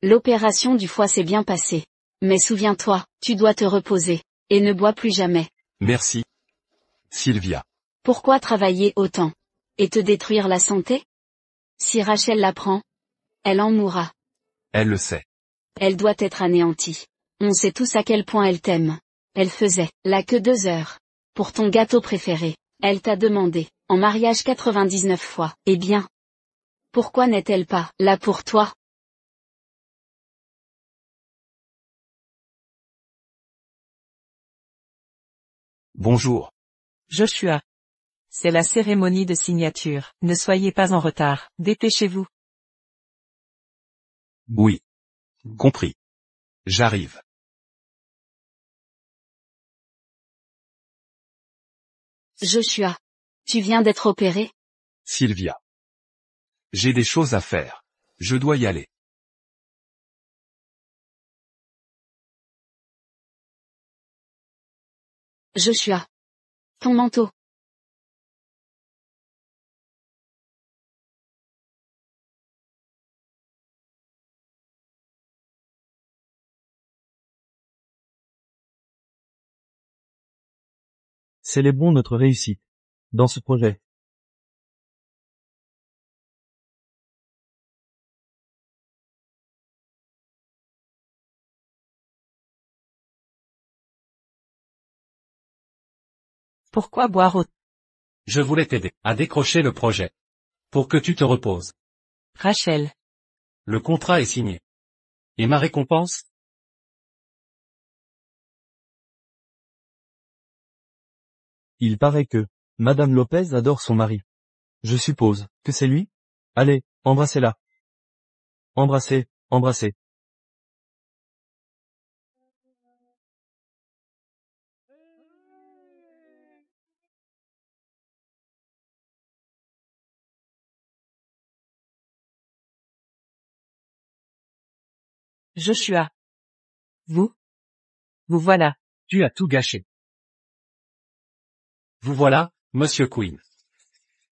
L'opération du foie s'est bien passée. Mais souviens-toi, tu dois te reposer. Et ne bois plus jamais. Merci. Sylvia. Pourquoi travailler autant? Et te détruire la santé? Si Rachel l'apprend, elle en mourra. Elle le sait. Elle doit être anéantie. On sait tous à quel point elle t'aime. Elle faisait, là que 2 heures. Pour ton gâteau préféré. Elle t'a demandé, en mariage 99 fois. Eh bien, pourquoi n'est-elle pas là pour toi? Bonjour. Joshua. C'est la cérémonie de signature. Ne soyez pas en retard. Dépêchez-vous. Oui. Compris. J'arrive. Joshua. Tu viens d'être opéré? Sylvia. J'ai des choses à faire. Je dois y aller. Joshua. Ton manteau. Célébrons notre réussite dans ce projet. Pourquoi boire autant? Je voulais t'aider à décrocher le projet. Pour que tu te reposes. Rachel. Le contrat est signé. Et ma récompense? Il paraît que Madame Lopez adore son mari. Je suppose que c'est lui? Allez, embrassez-la. Embrassez, embrassez. Joshua. Vous voilà. Tu as tout gâché. Vous voilà, Monsieur Quinn.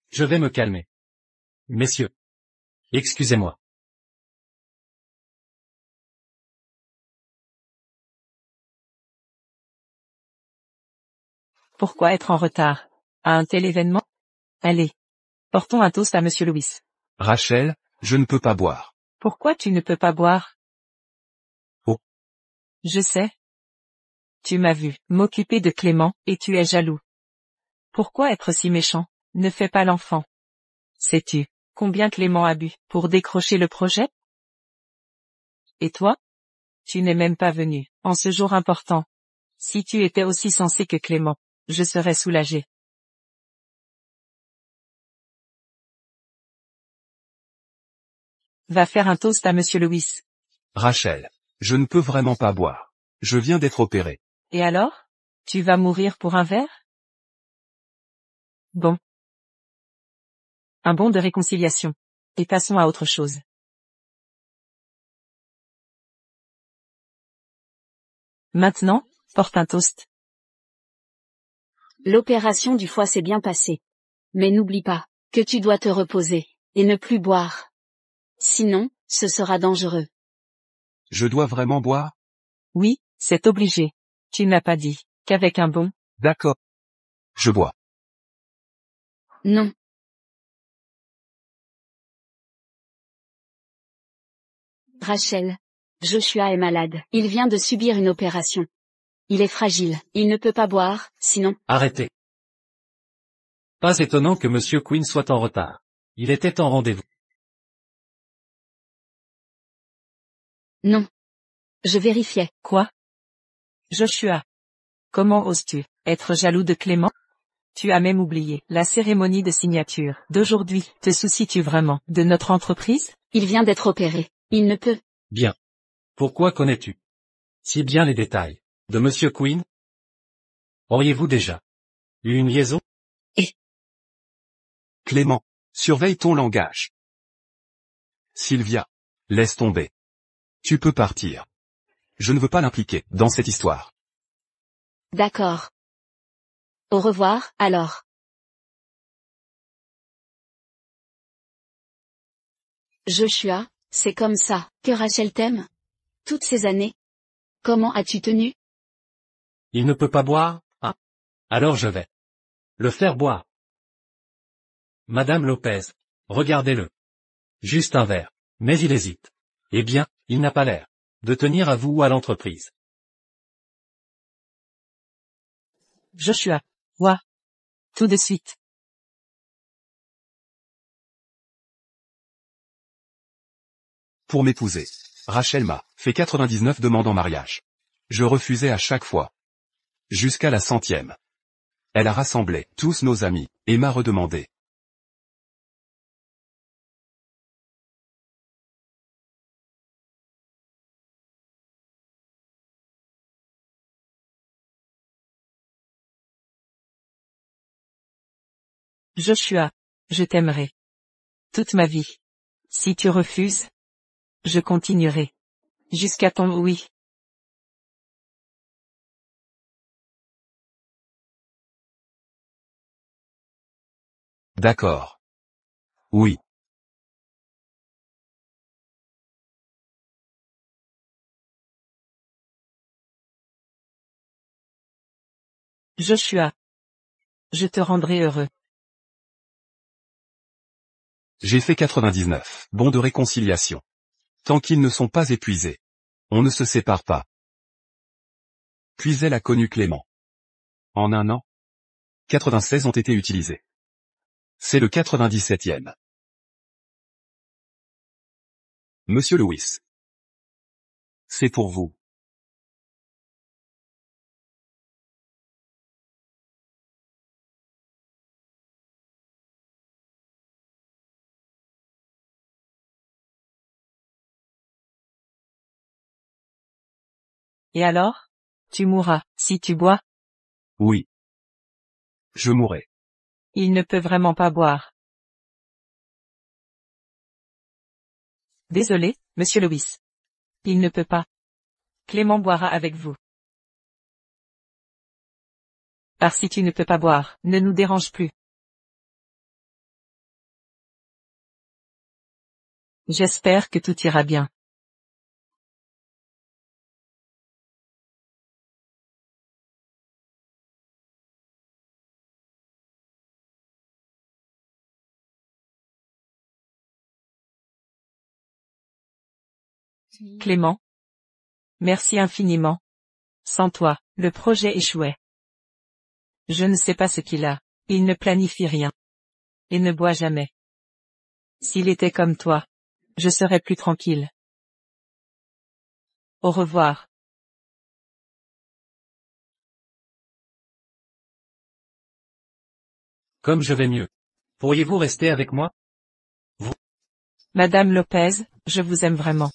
Je vais me calmer. Messieurs. Excusez-moi. Pourquoi être en retard? À un tel événement? Allez. Portons un toast à Monsieur Lewis. Rachel, je ne peux pas boire. Pourquoi tu ne peux pas boire? Oh. Je sais. Tu m'as vu m'occuper de Clément, et tu es jaloux. Pourquoi être si méchant? Ne fais pas l'enfant. Sais-tu combien Clément a bu pour décrocher le projet? Et toi? Tu n'es même pas venu, en ce jour important. Si tu étais aussi sensé que Clément, je serais soulagé. Va faire un toast à Monsieur Lewis. Rachel. Je ne peux vraiment pas boire. Je viens d'être opéré. Et alors? Tu vas mourir pour un verre? Bon. Un bon de réconciliation. Et passons à autre chose. Maintenant, porte un toast. L'opération du foie s'est bien passée. Mais n'oublie pas que tu dois te reposer et ne plus boire. Sinon, ce sera dangereux. Je dois vraiment boire? Oui, c'est obligé. Tu n'as pas dit qu'avec un bon. D'accord. Je bois. Non. Rachel. Joshua est malade. Il vient de subir une opération. Il est fragile. Il ne peut pas boire, sinon. Arrêtez. Pas étonnant que Monsieur Quinn soit en retard. Il était en rendez-vous. Non. Je vérifiais. Quoi? Joshua. Comment oses-tu être jaloux de Clément? Tu as même oublié la cérémonie de signature d'aujourd'hui. Te soucies-tu vraiment de notre entreprise? Il vient d'être opéré. Il ne peut. Bien. Pourquoi connais-tu si bien les détails de Monsieur Quinn? Auriez-vous déjà eu une liaison? Clément, surveille ton langage. Sylvia. Laisse tomber. Tu peux partir. Je ne veux pas l'impliquer dans cette histoire. D'accord. Au revoir, alors. Joshua, C'est comme ça que Rachel t'aime? Toutes ces années? Comment as-tu tenu? Il ne peut pas boire, ah. Alors je vais le faire boire. Madame Lopez, regardez-le. Juste un verre. Mais il hésite. Eh bien, il n'a pas l'air de tenir à vous ou à l'entreprise. Joshua. Quoi? Tout de suite. Pour m'épouser, Rachel m'a fait 99 demandes en mariage. Je refusais à chaque fois. Jusqu'à la 100e. Elle a rassemblé tous nos amis, et m'a redemandé. Joshua. Je t'aimerai. Toute ma vie. Si tu refuses, je continuerai. Jusqu'à ton oui. D'accord. Oui. Joshua. Je te rendrai heureux. J'ai fait 99 bons de réconciliation. Tant qu'ils ne sont pas épuisés. On ne se sépare pas. Puis elle a connu Clément. En un an, 96 ont été utilisés. C'est le 97e. Monsieur Lewis. C'est pour vous. Et alors? Tu mourras, si tu bois? Oui. Je mourrai. Il ne peut vraiment pas boire. Désolé, monsieur Lewis. Il ne peut pas. Clément boira avec vous. Par si tu ne peux pas boire, ne nous dérange plus. J'espère que tout ira bien. Clément. Merci infiniment. Sans toi, le projet échouait. Je ne sais pas ce qu'il a. Il ne planifie rien. Et ne boit jamais. S'il était comme toi, je serais plus tranquille. Au revoir. Comme je vais mieux. Pourriez-vous rester avec moi? Madame Lopez, je vous aime vraiment.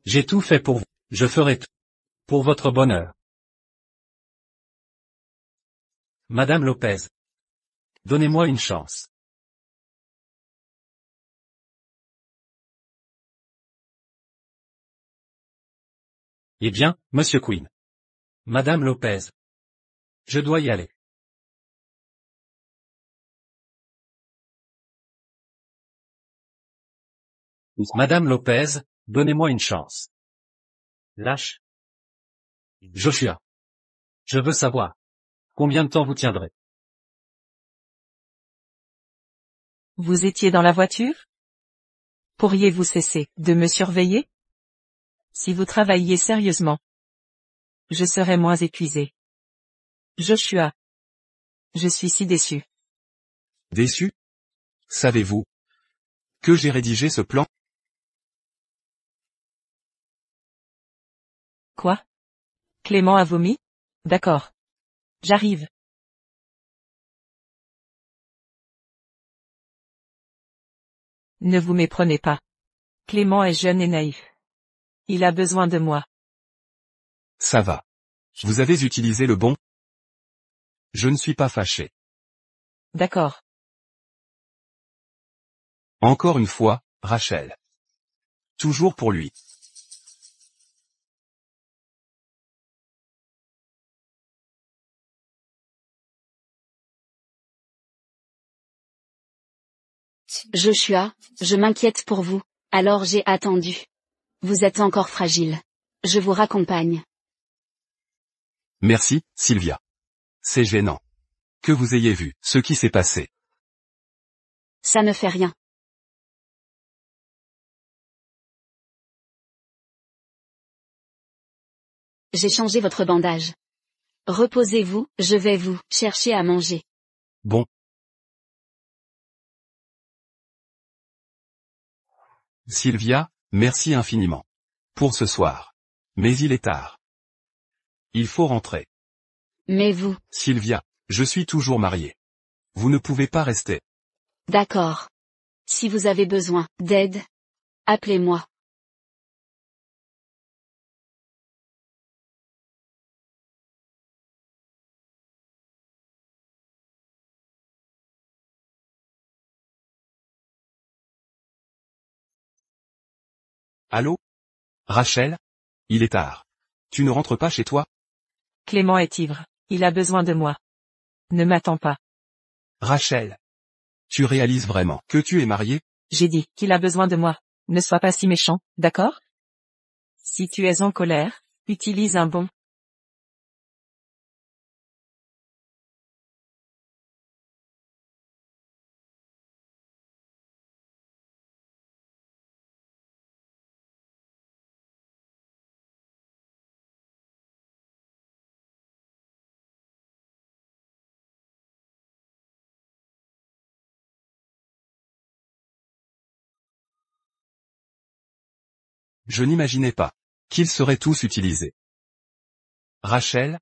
J'ai tout fait pour vous. Je ferai tout. Pour votre bonheur. Madame Lopez. Donnez-moi une chance. Eh bien, Monsieur Quinn. Madame Lopez. Je dois y aller. Madame Lopez, donnez-moi une chance. Lâche. Joshua. Je veux savoir. Combien de temps vous tiendrez? Vous étiez dans la voiture? Pourriez-vous cesser de me surveiller? Si vous travailliez sérieusement, je serais moins épuisé. Joshua. Je suis si déçu. Déçu? Savez-vous que j'ai rédigé ce plan? Quoi? Clément a vomi? D'accord. J'arrive. Ne vous méprenez pas. Clément est jeune et naïf. Il a besoin de moi. Ça va. Vous avez utilisé le bon? Je ne suis pas fâché. D'accord. Encore une fois, Rachel. Toujours pour lui. Joshua, je m'inquiète pour vous. Alors j'ai attendu. Vous êtes encore fragile. Je vous raccompagne. Merci, Sylvia. C'est gênant. Que vous ayez vu ce qui s'est passé. Ça ne fait rien. J'ai changé votre bandage. Reposez-vous, je vais vous chercher à manger. Bon. Sylvia, merci infiniment. Pour ce soir. Mais il est tard. Il faut rentrer. Mais vous, Sylvia, je suis toujours marié. Vous ne pouvez pas rester. d'accord. Si vous avez besoin d'aide, appelez-moi. Allô? Rachel? Il est tard. Tu ne rentres pas chez toi? Clément est ivre. Il a besoin de moi. Ne m'attends pas. Rachel. Tu réalises vraiment que tu es mariée? J'ai dit qu'il a besoin de moi. Ne sois pas si méchant, d'accord? Si tu es en colère, utilise un bon. Je n'imaginais pas qu'ils seraient tous utilisés. Rachel?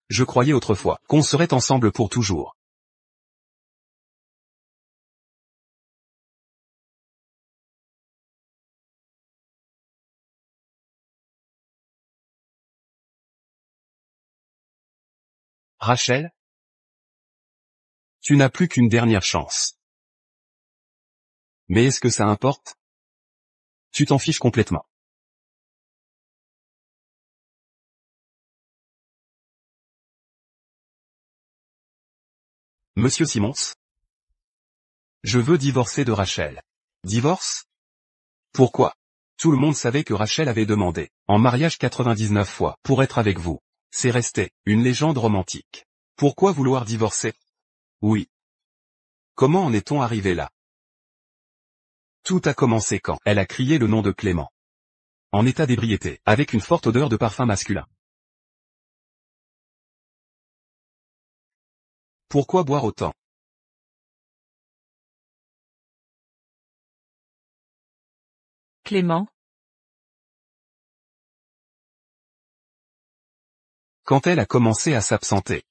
Je croyais autrefois qu'on serait ensemble pour toujours. Rachel? Tu n'as plus qu'une dernière chance. Mais est-ce que ça importe? Tu t'en fiches complètement. Monsieur Simons? Je veux divorcer de Rachel. Divorce? Pourquoi? Tout le monde savait que Rachel avait demandé en mariage 99 fois pour être avec vous. C'est resté une légende romantique. Pourquoi vouloir divorcer? Oui. Comment en est-on arrivé là? Tout a commencé quand elle a crié le nom de Clément. En état d'ébriété, avec une forte odeur de parfum masculin. Pourquoi boire autant? Clément, Quand elle a commencé à s'absenter.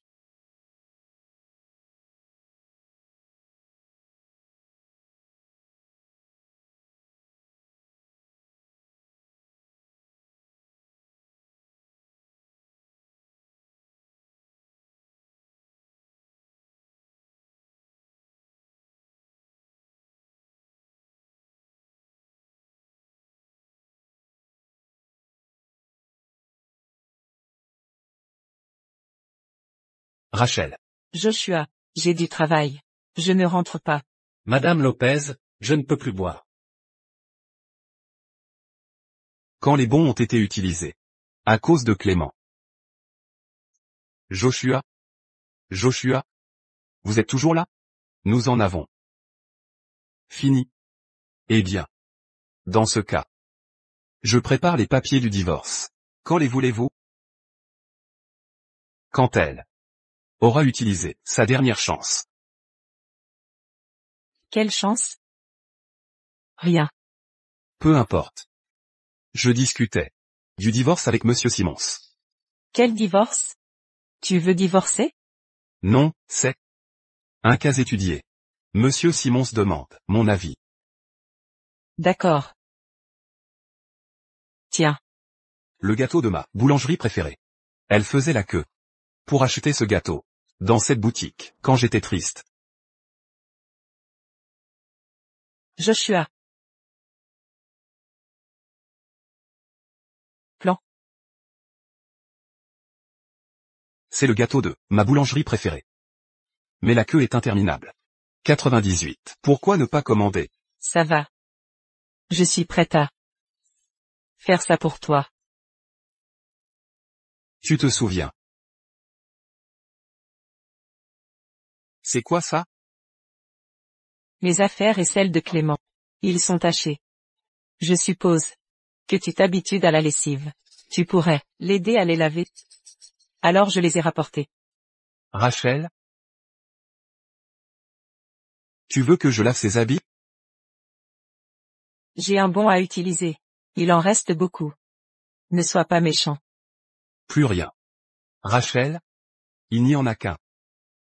Rachel. Joshua, j'ai du travail. Je ne rentre pas. Madame Lopez, je ne peux plus boire. Quand les bons ont été utilisés. À cause de Clément. Joshua? Joshua? Vous êtes toujours là? Nous en avons. Fini. Eh bien. Dans ce cas. Je prépare les papiers du divorce. Quand les voulez-vous? Quand elle aura utilisé sa dernière chance. Quelle chance? Rien. Peu importe. Je discutais du divorce avec Monsieur Simons. Quel divorce? Tu veux divorcer? Non, c'est un cas étudié. Monsieur Simons demande mon avis. D'accord. Tiens. Le gâteau de ma boulangerie préférée. Elle faisait la queue pour acheter ce gâteau dans cette boutique quand j'étais triste. Joshua. Plan. C'est le gâteau de ma boulangerie préférée. Mais la queue est interminable. 98. Pourquoi ne pas commander? Ça va. Je suis prête à faire ça pour toi. Tu te souviens. C'est quoi ça? Mes affaires et celles de Clément. Ils sont tachés. Je suppose que tu t'habitues à la lessive. Tu pourrais l'aider à les laver. Alors je les ai rapportés. Rachel? Tu veux que je lave ses habits? J'ai un bon à utiliser. Il en reste beaucoup. Ne sois pas méchant. Plus rien. Rachel? Il n'y en a qu'un.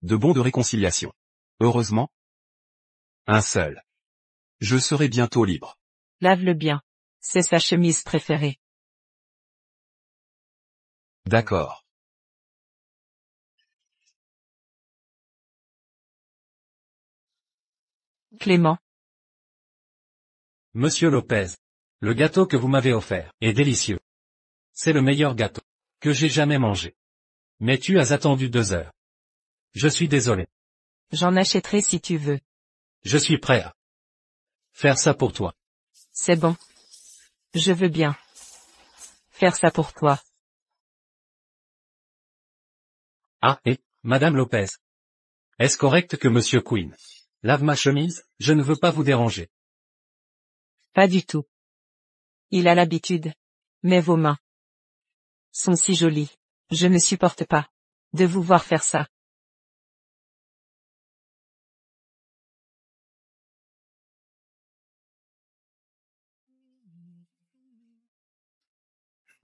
De bon de réconciliation. Heureusement. Un seul. Je serai bientôt libre. Lave-le bien. C'est sa chemise préférée. D'accord. Clément, Monsieur Lopez. Le gâteau que vous m'avez offert est délicieux. C'est le meilleur gâteau que j'ai jamais mangé. Mais tu as attendu 2 heures. Je suis désolé. j'en achèterai si tu veux. Je suis prêt à faire ça pour toi. C'est bon. Je veux bien faire ça pour toi. Ah, et, Madame Lopez. Est-ce correct que Monsieur Quinn lave ma chemise? Je ne veux pas vous déranger. Pas du tout. Il a l'habitude. Mais vos mains sont si jolies. Je ne supporte pas de vous voir faire ça.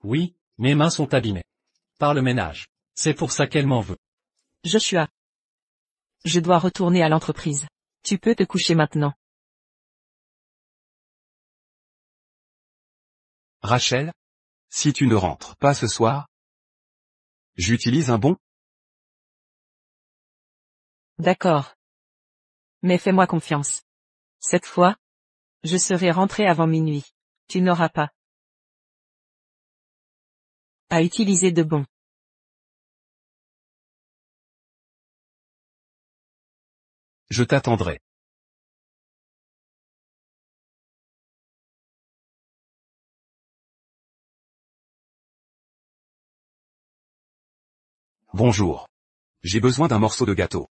Oui, mes mains sont abîmées par le ménage. C'est pour ça qu'elle m'en veut. Joshua. Je dois retourner à l'entreprise. Tu peux te coucher maintenant. Rachel? Si tu ne rentres pas ce soir? J'utilise un bon? D'accord. Mais fais-moi confiance. Cette fois, je serai rentré avant minuit. Tu n'auras pas à utiliser de bon. Je t'attendrai. Bonjour. J'ai besoin d'un morceau de gâteau.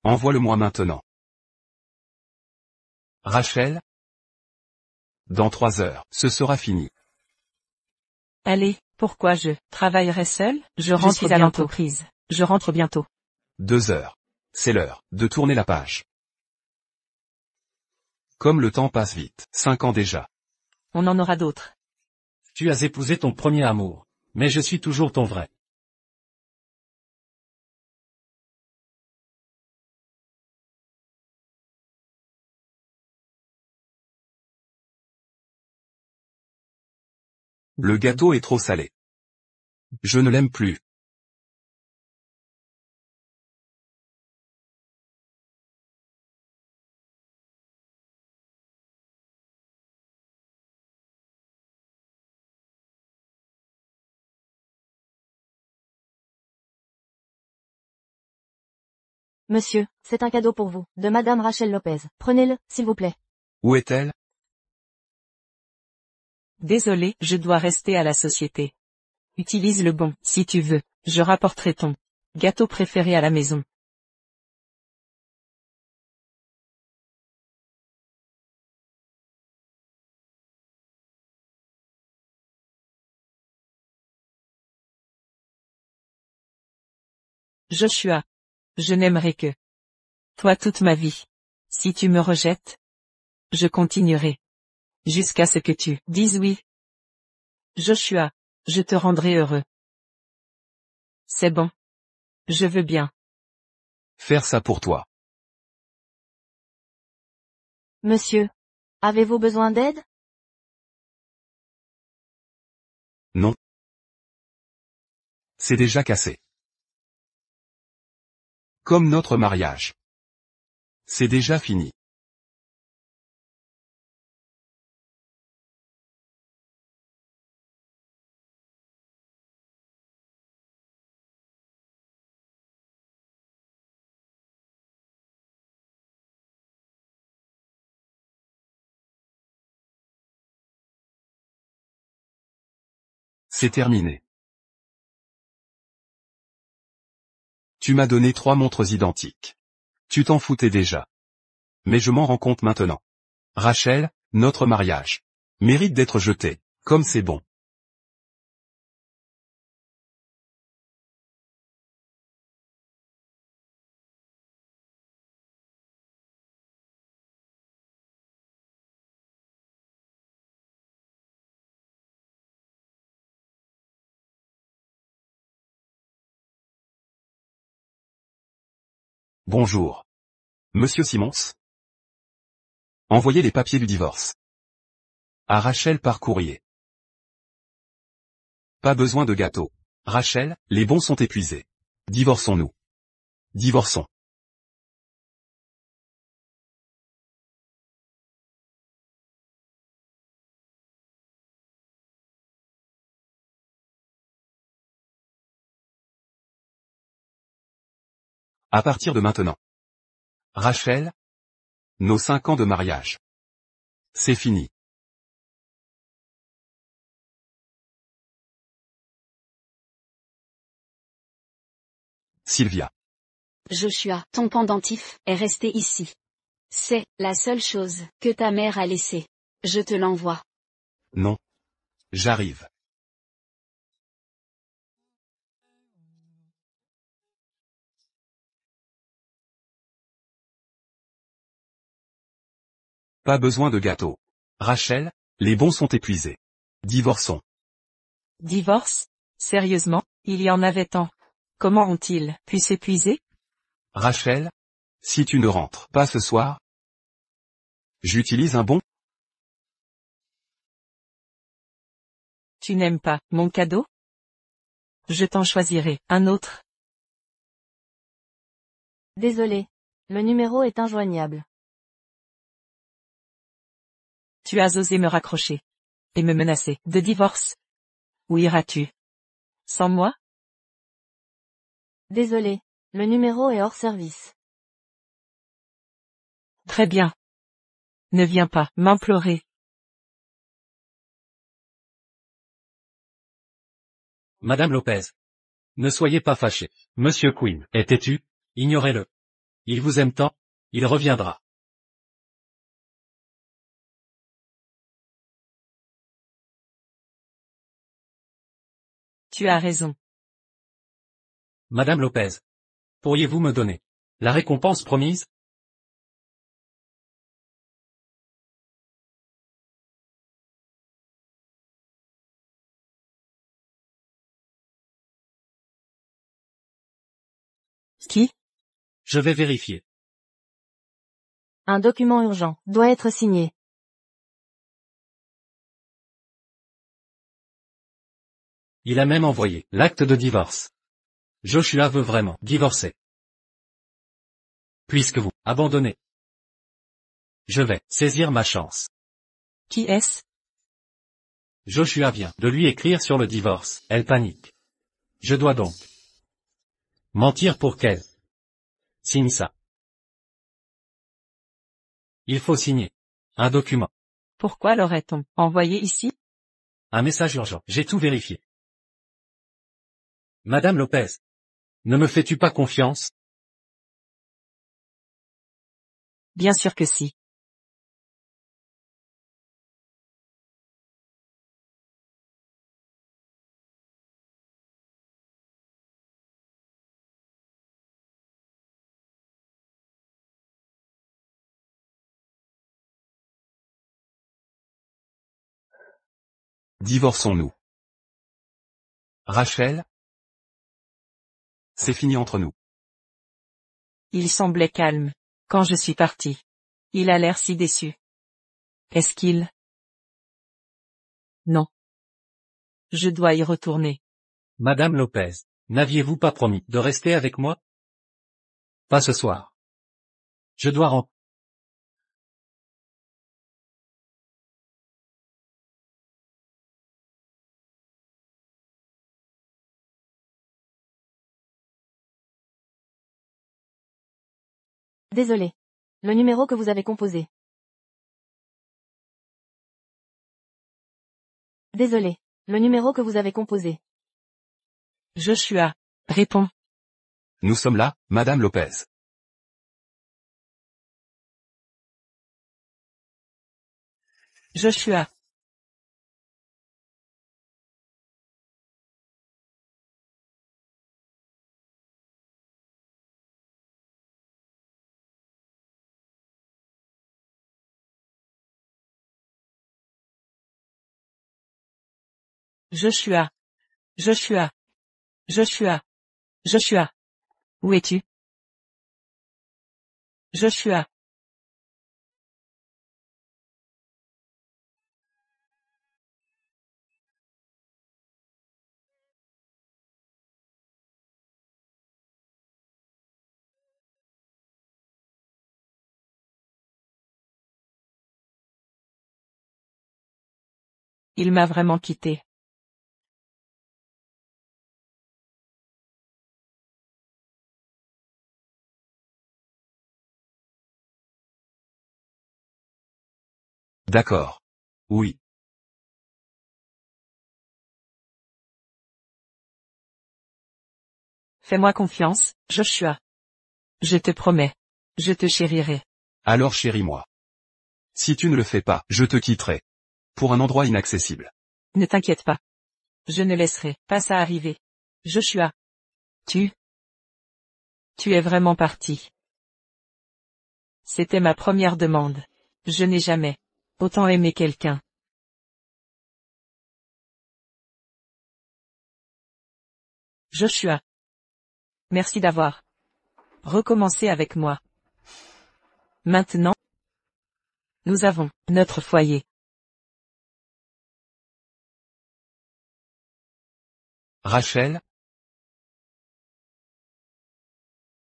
Envoie-le-moi maintenant. Rachel? Dans 3 heures, ce sera fini. Allez, pourquoi je travaillerai seul? Je rentre à l'entreprise. Je rentre bientôt. 2 heures. C'est l'heure de tourner la page. Comme le temps passe vite. 5 ans déjà. On en aura d'autres. Tu as épousé ton premier amour. Mais je suis toujours ton vrai. Le gâteau est trop salé. Je ne l'aime plus. Monsieur, c'est un cadeau pour vous, de Madame Rachel Lopez. Prenez-le, s'il vous plaît. Où est-elle? Désolé, je dois rester à la société. Utilise le bon, si tu veux. Je rapporterai ton gâteau préféré à la maison. Joshua. Je n'aimerai que toi toute ma vie. Si tu me rejettes, je continuerai. Jusqu'à ce que tu dises oui. Joshua. Je te rendrai heureux. C'est bon. Je veux bien. Faire ça pour toi. Monsieur, avez-vous besoin d'aide? Non. C'est déjà cassé. Comme notre mariage. C'est déjà fini. C'est terminé. Tu m'as donné 3 montres identiques. Tu t'en foutais déjà. Mais je m'en rends compte maintenant. Rachel, notre mariage mérite d'être jeté, comme c'est bon. Bonjour. Monsieur Simons? Envoyez les papiers du divorce. À Rachel par courrier. Pas besoin de gâteau. Rachel, les bons sont épuisés. Divorçons-nous. Divorçons. À partir de maintenant. Rachel, nos 5 ans de mariage. C'est fini. Sylvia. Joshua, ton pendentif, est resté ici. C'est la seule chose que ta mère a laissée. Je te l'envoie. Non. J'arrive. Pas besoin de gâteau. Rachel, les bons sont épuisés. Divorçons. Divorce? Sérieusement, il y en avait tant. Comment ont-ils pu s'épuiser? Rachel, si tu ne rentres pas ce soir, j'utilise un bon. Tu n'aimes pas mon cadeau? Je t'en choisirai un autre. Désolé. Le numéro est injoignable. Tu as osé me raccrocher. Et me menacer de divorce. Où iras-tu? Sans moi? Désolé. Le numéro est hors service. Très bien. Ne viens pas m'implorer. Madame Lopez. Ne soyez pas fâché. Monsieur Quinn est têtu, ignorez-le. Il vous aime tant, il reviendra. Tu as raison. Madame Lopez. Pourriez-vous me donner la récompense promise? Qui? Je vais vérifier. Un document urgent doit être signé. Il a même envoyé l'acte de divorce. Joshua veut vraiment divorcer. Puisque vous abandonnez. Je vais saisir ma chance. Qui est-ce? Joshua vient de lui écrire sur le divorce. Elle panique. Je dois donc mentir pour qu'elle signe ça. Il faut signer un document, Pourquoi l'aurait-on envoyé ici? un message urgent. J'ai tout vérifié. Madame Lopez. Ne me fais-tu pas confiance? Bien sûr que si. Divorçons-nous. Rachel, c'est fini entre nous. Il semblait calme. Quand je suis parti. Il a l'air si déçu. Est-ce qu'il... Non. Je dois y retourner. Madame Lopez. N'aviez-vous pas promis de rester avec moi? Pas ce soir. Je dois rentrer. Désolé. Le numéro que vous avez composé. Désolé. Le numéro que vous avez composé. Joshua, réponds. Nous sommes là, Madame Lopez. Joshua. Joshua. Joshua. Joshua. Joshua. Où es-tu? Joshua. Il m'a vraiment quitté. D'accord. Oui. Fais-moi confiance, Joshua. Je te promets. Je te chérirai. Alors chéris-moi. Si tu ne le fais pas, je te quitterai. Pour un endroit inaccessible. Ne t'inquiète pas. Je ne laisserai pas ça arriver. Joshua. Tu es vraiment parti. C'était ma première demande. Je n'ai jamais autant aimé quelqu'un. Joshua. Merci d'avoir recommencé avec moi. Maintenant, nous avons notre foyer. Rachel?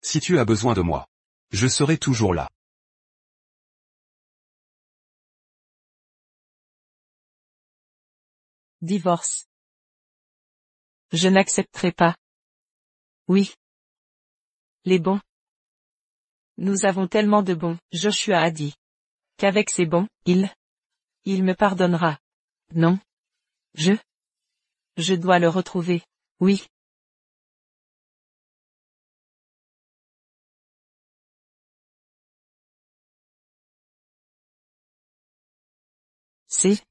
Si tu as besoin de moi. Je serai toujours là. Divorce. Je n'accepterai pas. Oui. Les bons. Nous avons tellement de bons, Joshua a dit. Qu'avec ces bons, il me pardonnera. Non. Je dois le retrouver. Oui. C'est.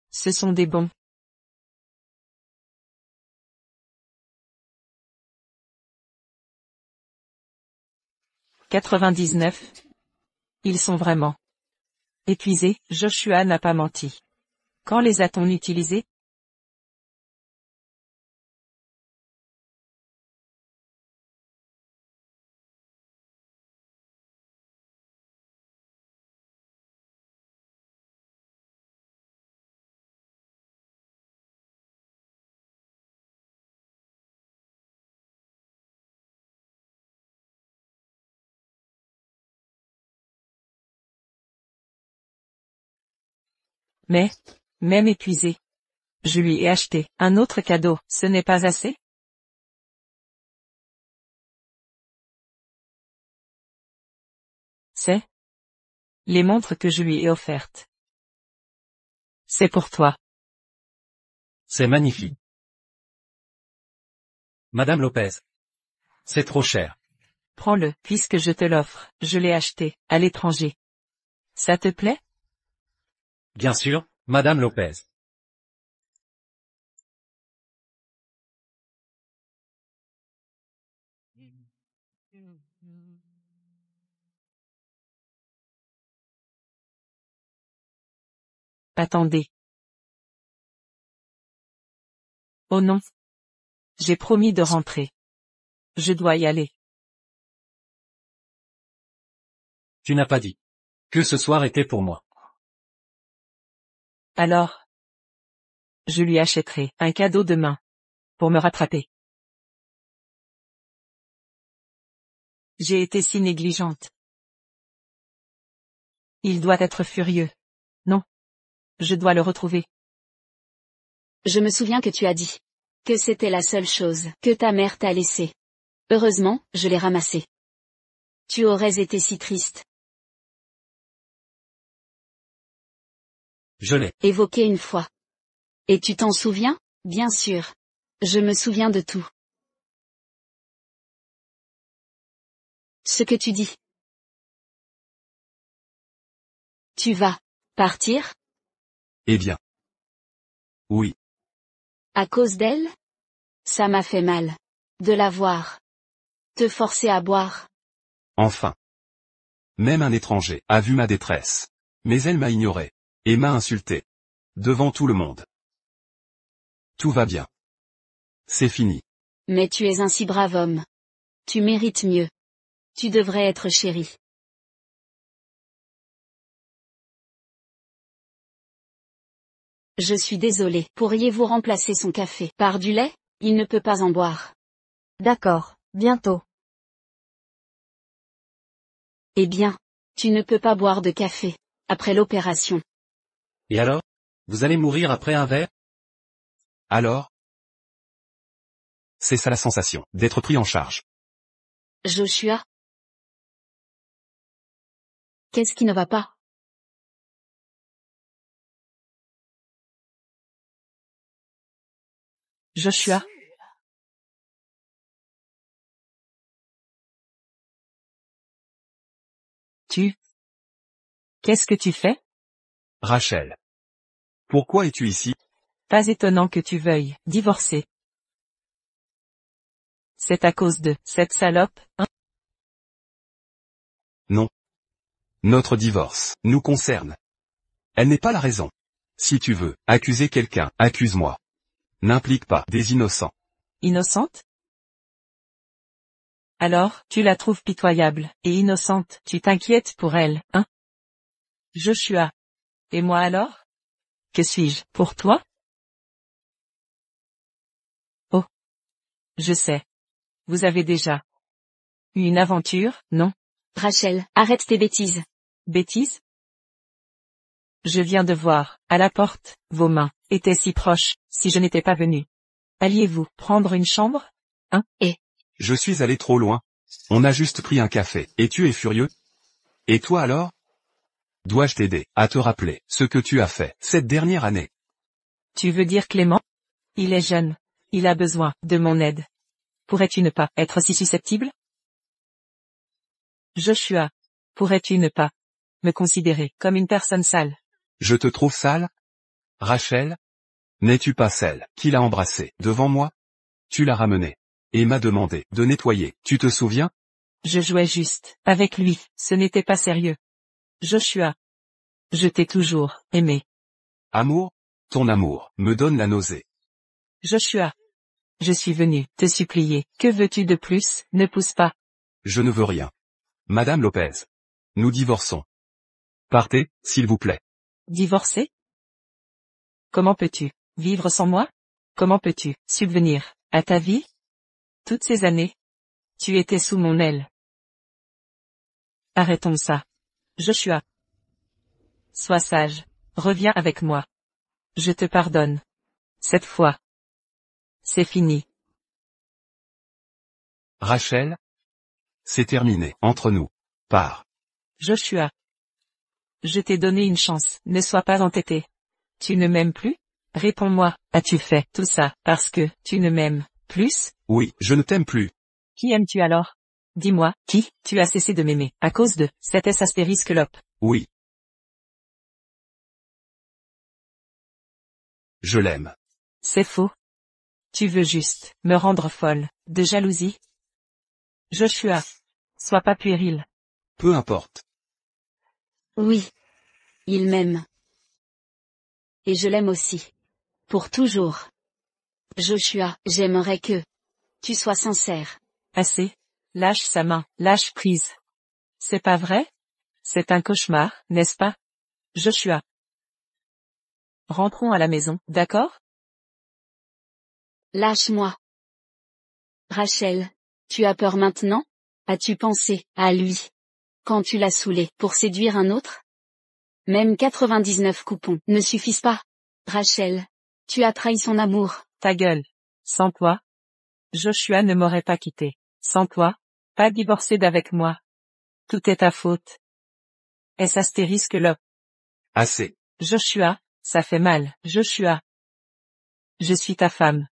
Ce sont des bons. « 99. Ils sont vraiment épuisés, Joshua n'a pas menti. Quand les a-t-on utilisés? Mais, même épuisé. Je lui ai acheté un autre cadeau, ce n'est pas assez? C'est les montres que je lui ai offertes. C'est pour toi. C'est magnifique. Madame Lopez. C'est trop cher. Prends-le, puisque je te l'offre, je l'ai acheté, à l'étranger. Ça te plaît? Bien sûr, Madame Lopez. Attendez. Oh non. J'ai promis de rentrer. Je dois y aller. Tu n'as pas dit que ce soir était pour moi. Alors, je lui achèterai un cadeau demain. Pour me rattraper. J'ai été si négligente. Il doit être furieux. Non. Je dois le retrouver. Je me souviens que tu as dit que c'était la seule chose que ta mère t'a laissée. Heureusement, je l'ai ramassée. Tu aurais été si triste. Je l'ai. Évoqué une fois. Et tu t'en souviens? Bien sûr. Je me souviens de tout. Ce que tu dis. Tu vas partir? Eh bien. Oui. À cause d'elle? Ça m'a fait mal. De la voir. Te forcer à boire. Enfin. Même un étranger a vu ma détresse. Mais elle m'a ignoré. Et m'a insulté. Devant tout le monde. Tout va bien. C'est fini. Mais tu es un si brave homme. Tu mérites mieux. Tu devrais être chéri. Je suis désolé. Pourriez-vous remplacer son café par du lait? Il ne peut pas en boire. D'accord, bientôt. Eh bien, tu ne peux pas boire de café. Après l'opération. Et alors? Vous allez mourir après un verre? Alors? C'est ça la sensation, d'être pris en charge. Joshua? Qu'est-ce qui ne va pas? Joshua. Qu'est-ce que tu fais? Rachel. Pourquoi es-tu ici? Pas étonnant que tu veuilles divorcer. C'est à cause de cette salope, hein? Non. Notre divorce nous concerne. Elle n'est pas la raison. Si tu veux accuser quelqu'un, accuse-moi. N'implique pas des innocents. Innocente? Alors, tu la trouves pitoyable, et innocente, tu t'inquiètes pour elle, hein? Joshua. Et moi alors? Que suis-je, pour toi? Oh. Je sais. Vous avez déjà eu une aventure, non? Rachel, arrête tes bêtises. Bêtise? Je viens de voir, à la porte, vos mains étaient si proches, si je n'étais pas venu. Alliez-vous prendre une chambre? Hein? Je suis allé trop loin. On a juste pris un café, et tu es furieux? Et toi alors? Dois-je t'aider à te rappeler ce que tu as fait cette dernière année? Tu veux dire Clément? Il est jeune. Il a besoin de mon aide. Pourrais-tu ne pas être si susceptible? Joshua. Pourrais-tu ne pas me considérer comme une personne sale? Je te trouve sale? Rachel? N'es-tu pas celle qui l'a embrassé devant moi? Tu l'as ramené. Et m'a demandé de nettoyer, tu te souviens? Je jouais juste avec lui, ce n'était pas sérieux. Joshua. Je t'ai toujours aimé. Amour? Ton amour me donne la nausée. Joshua. Je suis venu te supplier. Que veux-tu de plus? Ne pousse pas. Je ne veux rien. Madame Lopez. Nous divorçons. Partez, s'il vous plaît. Divorcer? Comment peux-tu vivre sans moi? Comment peux-tu subvenir à ta vie? Toutes ces années, tu étais sous mon aile. Arrêtons ça. Joshua. Sois sage. Reviens avec moi. Je te pardonne. Cette fois. C'est fini. Rachel? C'est terminé, entre nous. Pars. Joshua. Je t'ai donné une chance, ne sois pas entêté. Tu ne m'aimes plus? Réponds-moi, as-tu fait tout ça parce que tu ne m'aimes plus? Oui, je ne t'aime plus. Qui aimes-tu alors? Dis-moi, qui? Tu as cessé de m'aimer à cause de cet S***lope. Oui. Je l'aime. C'est faux. Tu veux juste me rendre folle, de jalousie? Joshua. Sois pas puéril. Peu importe. Oui. Il m'aime. Et je l'aime aussi. Pour toujours. Joshua, j'aimerais que tu sois sincère. Assez. Lâche sa main, lâche prise. C'est pas vrai? C'est un cauchemar, n'est-ce pas? Joshua. Rentrons à la maison, d'accord? Lâche-moi. Rachel, tu as peur maintenant? As-tu pensé à lui quand tu l'as saoulé pour séduire un autre? Même 99 coupons ne suffisent pas. Rachel, tu as trahi son amour. Ta gueule. Sans toi, Joshua ne m'aurait pas quitté. Sans toi, pas divorcé d'avec moi. Tout est ta faute. S astérisque le. Assez. Joshua, ça fait mal. Joshua. Je suis ta femme.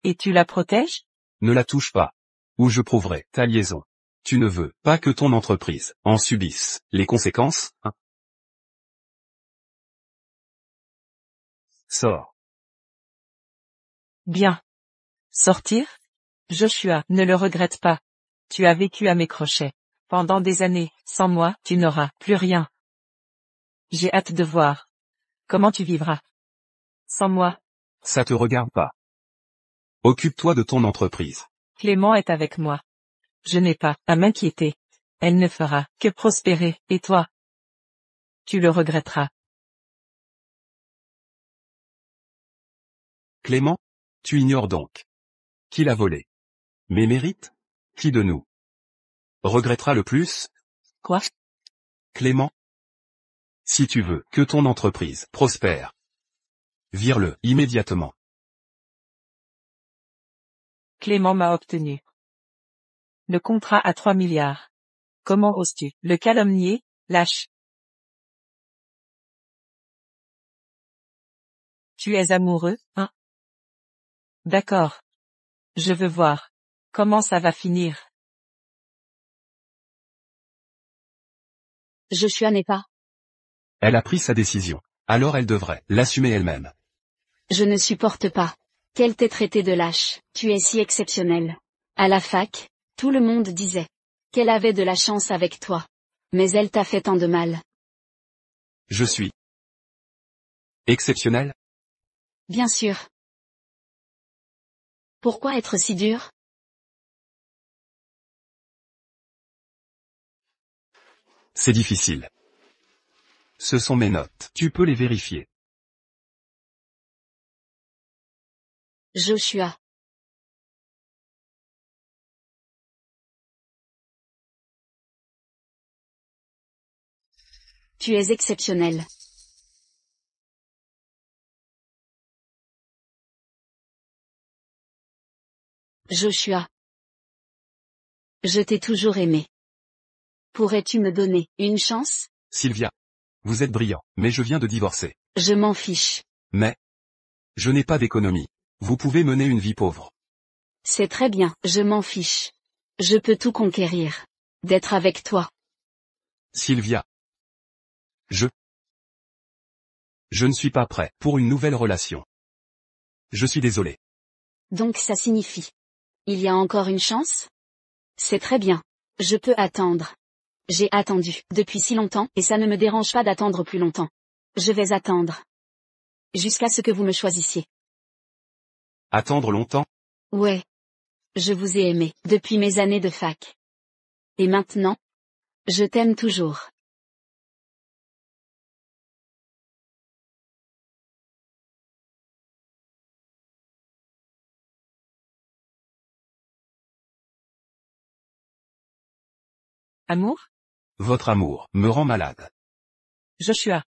Et tu la protèges? Ne la touche pas. Ou je prouverai ta liaison. Tu ne veux pas que ton entreprise en subisse les conséquences, hein? Sors. Bien. Sortir? Joshua, ne le regrette pas. Tu as vécu à mes crochets. Pendant des années, sans moi, tu n'auras plus rien. J'ai hâte de voir. Comment tu vivras? Sans moi. Ça te regarde pas. Occupe-toi de ton entreprise. Clément est avec moi. Je n'ai pas à m'inquiéter. Elle ne fera que prospérer, et toi? Tu le regretteras. Clément? Tu ignores donc. Qui l'a volé? Mes mérites? Qui de nous regrettera le plus? Quoi? Clément? Si tu veux que ton entreprise prospère, vire-le immédiatement. Clément m'a obtenu le contrat à 3 milliards. Comment oses-tu le calomnier, lâche? Tu es amoureux, hein? D'accord. Je veux voir. Comment ça va finir? Joshua n'est pas. Elle a pris sa décision. Alors elle devrait l'assumer elle-même. Je ne supporte pas. Qu'elle t'ait traité de lâche. Tu es si exceptionnel. À la fac, tout le monde disait qu'elle avait de la chance avec toi. Mais elle t'a fait tant de mal. Je suis exceptionnel? Bien sûr. Pourquoi être si dur? C'est difficile. Ce sont mes notes. Tu peux les vérifier. Joshua. Tu es exceptionnel. Joshua. Je t'ai toujours aimé. Pourrais-tu me donner une chance? Sylvia. Vous êtes brillant, mais je viens de divorcer. Je m'en fiche. Mais je n'ai pas d'économie. Vous pouvez mener une vie pauvre. C'est très bien, je m'en fiche. Je peux tout conquérir. D'être avec toi. Sylvia. Je ne suis pas prêt pour une nouvelle relation. Je suis désolé. Donc ça signifie. Il y a encore une chance? C'est très bien. Je peux attendre. J'ai attendu depuis si longtemps et ça ne me dérange pas d'attendre plus longtemps. Je vais attendre. Jusqu'à ce que vous me choisissiez. Attendre longtemps? Ouais. Je vous ai aimé depuis mes années de fac. Et maintenant? Je t'aime toujours. Amour? Votre amour me rend malade. Joshua.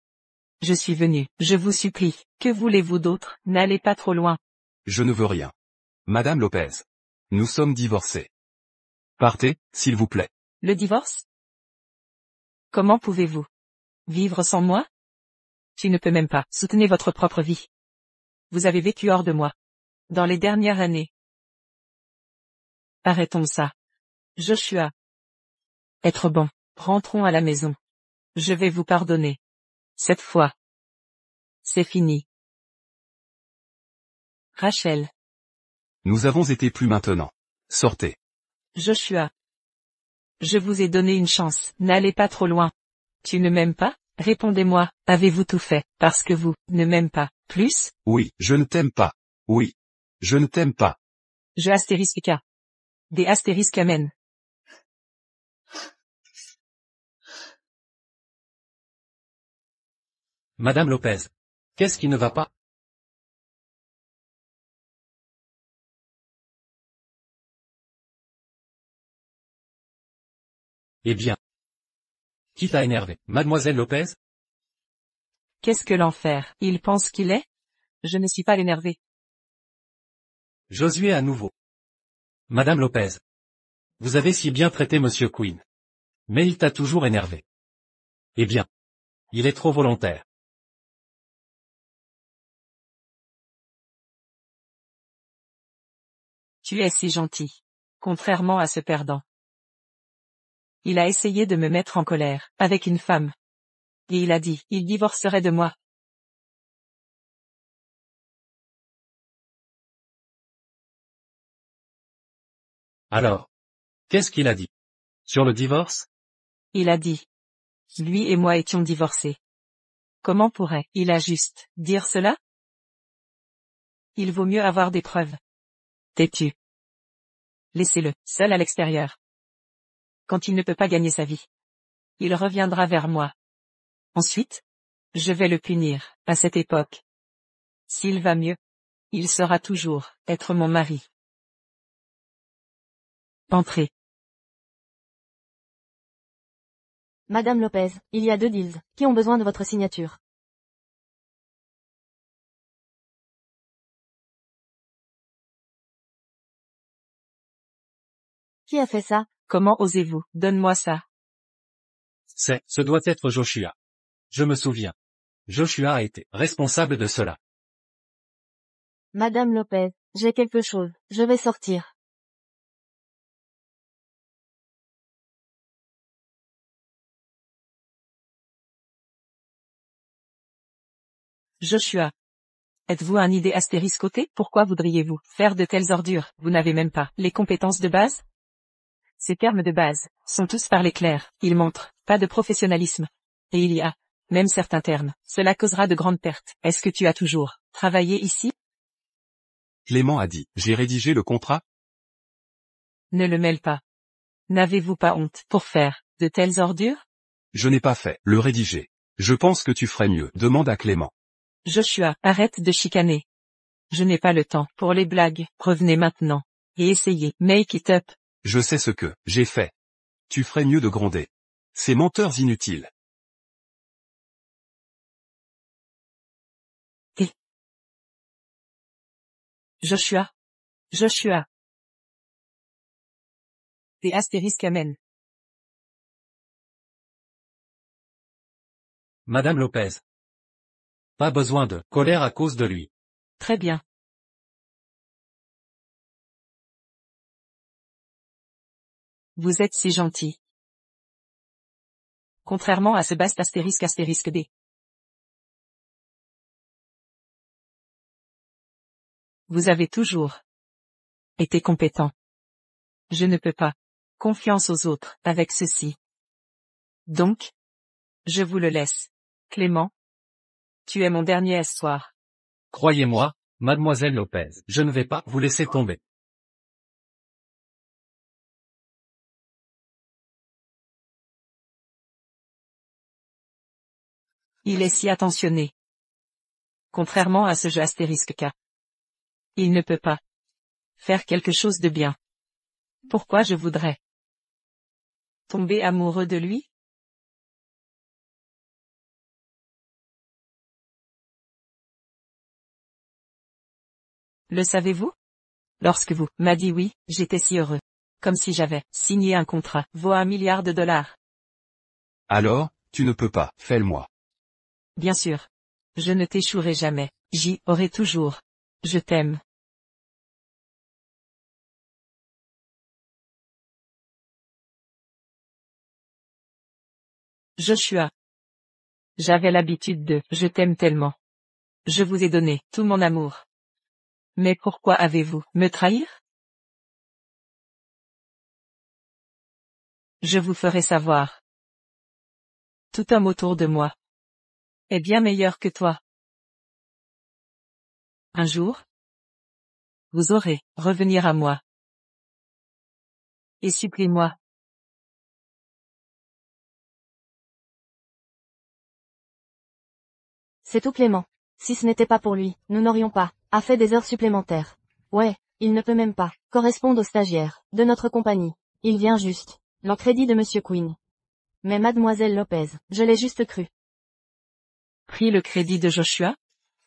Je suis venu, je vous supplie. Que voulez-vous d'autre? N'allez pas trop loin. Je ne veux rien. Madame Lopez. Nous sommes divorcés. Partez, s'il vous plaît. Le divorce? Comment pouvez-vous vivre sans moi? Tu ne peux même pas soutenir votre propre vie. Vous avez vécu hors de moi. Dans les dernières années. Arrêtons ça. Joshua. Être bon. Rentrons à la maison. Je vais vous pardonner. Cette fois. C'est fini. Rachel. Nous avons été plus maintenant. Sortez. Joshua. Je vous ai donné une chance. N'allez pas trop loin. Tu ne m'aimes pas? Répondez-moi. Avez-vous tout fait parce que vous ne m'aimez pas plus? Oui, je ne t'aime pas. Oui. Je ne t'aime pas. Je astérisque K. Des astérisques amen. Madame Lopez. Qu'est-ce qui ne va pas? Eh bien. Qui t'a énervé, Mademoiselle Lopez? Qu'est-ce que l'enfer? Il pense qu'il est? Je ne suis pas l'énervé. Josué à nouveau. Madame Lopez. Vous avez si bien traité Monsieur Quinn. Mais il t'a toujours énervé. Eh bien. Il est trop volontaire. Tu es si gentil. Contrairement à ce perdant. Il a essayé de me mettre en colère, avec une femme. Et il a dit, il divorcerait de moi. Alors. Qu'est-ce qu'il a dit? Sur le divorce? Il a dit. Lui et moi étions divorcés. Comment pourrait-il juste dire cela? Il vaut mieux avoir des preuves. Têtu. Laissez-le, seul à l'extérieur. Quand il ne peut pas gagner sa vie. Il reviendra vers moi. Ensuite, je vais le punir, à cette époque. S'il va mieux, il saura toujours être mon mari. Entrez. Madame Lopez, il y a 2 deals, qui ont besoin de votre signature. Qui a fait ça? Comment osez-vous? Donne-moi ça. Ce doit être Joshua. Je me souviens. Joshua a été responsable de cela. Madame Lopez, j'ai quelque chose, je vais sortir. Joshua. Êtes-vous un idée astériscoté? Pourquoi voudriez-vous faire de telles ordures? Vous n'avez même pas les compétences de base? Ces termes de base sont tous parlés clairs. Ils montrent pas de professionnalisme. Et il y a même certains termes. Cela causera de grandes pertes. Est-ce que tu as toujours travaillé ici? Clément a dit, j'ai rédigé le contrat? Ne le mêle pas. N'avez-vous pas honte pour faire de telles ordures? Je n'ai pas fait le rédiger. Je pense que tu ferais mieux. Demande à Clément. Joshua, arrête de chicaner. Je n'ai pas le temps pour les blagues. Revenez maintenant. Et essayez. Make it up. Je sais ce que j'ai fait. Tu ferais mieux de gronder. Ces menteurs inutiles. Joshua. Joshua. Des astérisques amen. Madame Lopez. Pas besoin de colère à cause de lui. Très bien. Vous êtes si gentil. Contrairement à ce bast astérisque D. Vous avez toujours été compétent. Je ne peux pas. Confiance aux autres avec ceci. Donc, je vous le laisse. Clément. Tu es mon dernier espoir. Croyez-moi, mademoiselle Lopez, je ne vais pas vous laisser tomber. Il est si attentionné. Contrairement à ce jeu astérisque K. Il ne peut pas faire quelque chose de bien. Pourquoi je voudrais tomber amoureux de lui? Le savez-vous? Lorsque vous m'avez dit oui, j'étais si heureux. Comme si j'avais signé un contrat, vaut $1 milliard. Alors, tu ne peux pas, fais-le-moi. Bien sûr. Je ne t'échouerai jamais. J'y aurai toujours. Je t'aime. Joshua. J'avais l'habitude de « je t'aime tellement ». Je vous ai donné tout mon amour. Mais pourquoi avez-vous me trahir? Je vous ferai savoir. Tout homme autour de moi est bien meilleur que toi. Un jour, vous aurez revenir à moi. Et supplie-moi. C'est tout Clément. Si ce n'était pas pour lui, nous n'aurions pas fait des heures supplémentaires. Ouais, il ne peut même pas correspondre aux stagiaires de notre compagnie. Il vient juste l'en crédit de Monsieur Quinn. Mais mademoiselle Lopez, je l'ai juste cru. Pris le crédit de Joshua?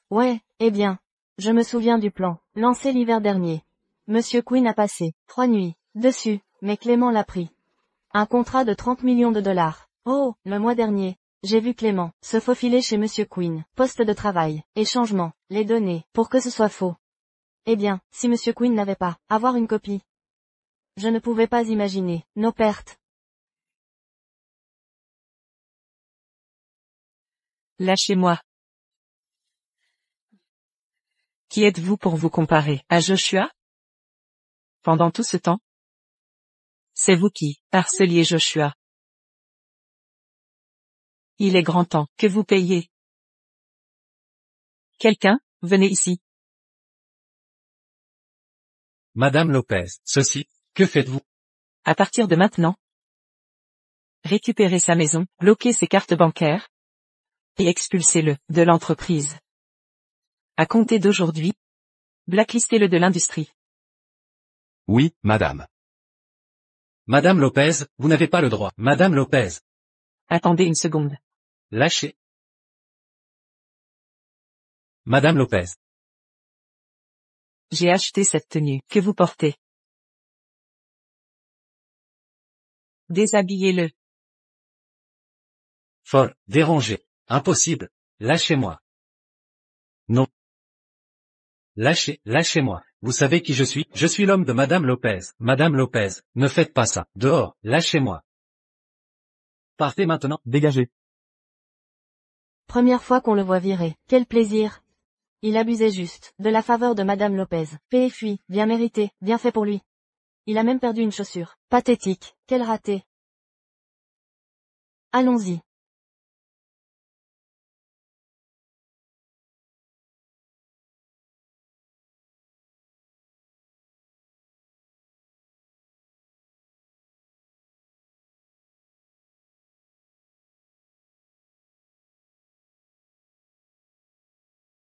Ouais, eh bien. Je me souviens du plan, lancé l'hiver dernier. Monsieur Quinn a passé 3 nuits dessus, mais Clément l'a pris. Un contrat de 30 millions de dollars. Oh, le mois dernier, j'ai vu Clément se faufiler chez Monsieur Quinn. Poste de travail, et changement, les données, pour que ce soit faux. Eh bien, si Monsieur Quinn n'avait pas, avoir une copie. Je ne pouvais pas imaginer, nos pertes. Lâchez-moi. Qui êtes-vous pour vous comparer à Joshua? Pendant tout ce temps? C'est vous qui harceliez Joshua. Il est grand temps que vous payiez. Quelqu'un, venez ici. Madame Lopez, ceci, que faites-vous? À partir de maintenant, récupérez sa maison, bloquez ses cartes bancaires, et expulsez-le de l'entreprise. À compter d'aujourd'hui, blacklistez-le de l'industrie. Oui, madame. Madame Lopez, vous n'avez pas le droit. Madame Lopez, Attendez une seconde. lâchez. Madame Lopez, J'ai acheté cette tenue que vous portez. Déshabillez-le. folle, dérangée, impossible, lâchez-moi. Non. Lâchez-moi. Vous savez qui je suis l'homme de Madame Lopez. Madame Lopez, ne faites pas ça. Dehors, lâchez-moi. Partez maintenant. Dégagez. Première fois qu'on le voit virer. Quel plaisir. Il abusait juste, de la faveur de Madame Lopez. Paix et fuit, bien mérité, bien fait pour lui. Il a même perdu une chaussure. Pathétique, quel raté. Allons-y.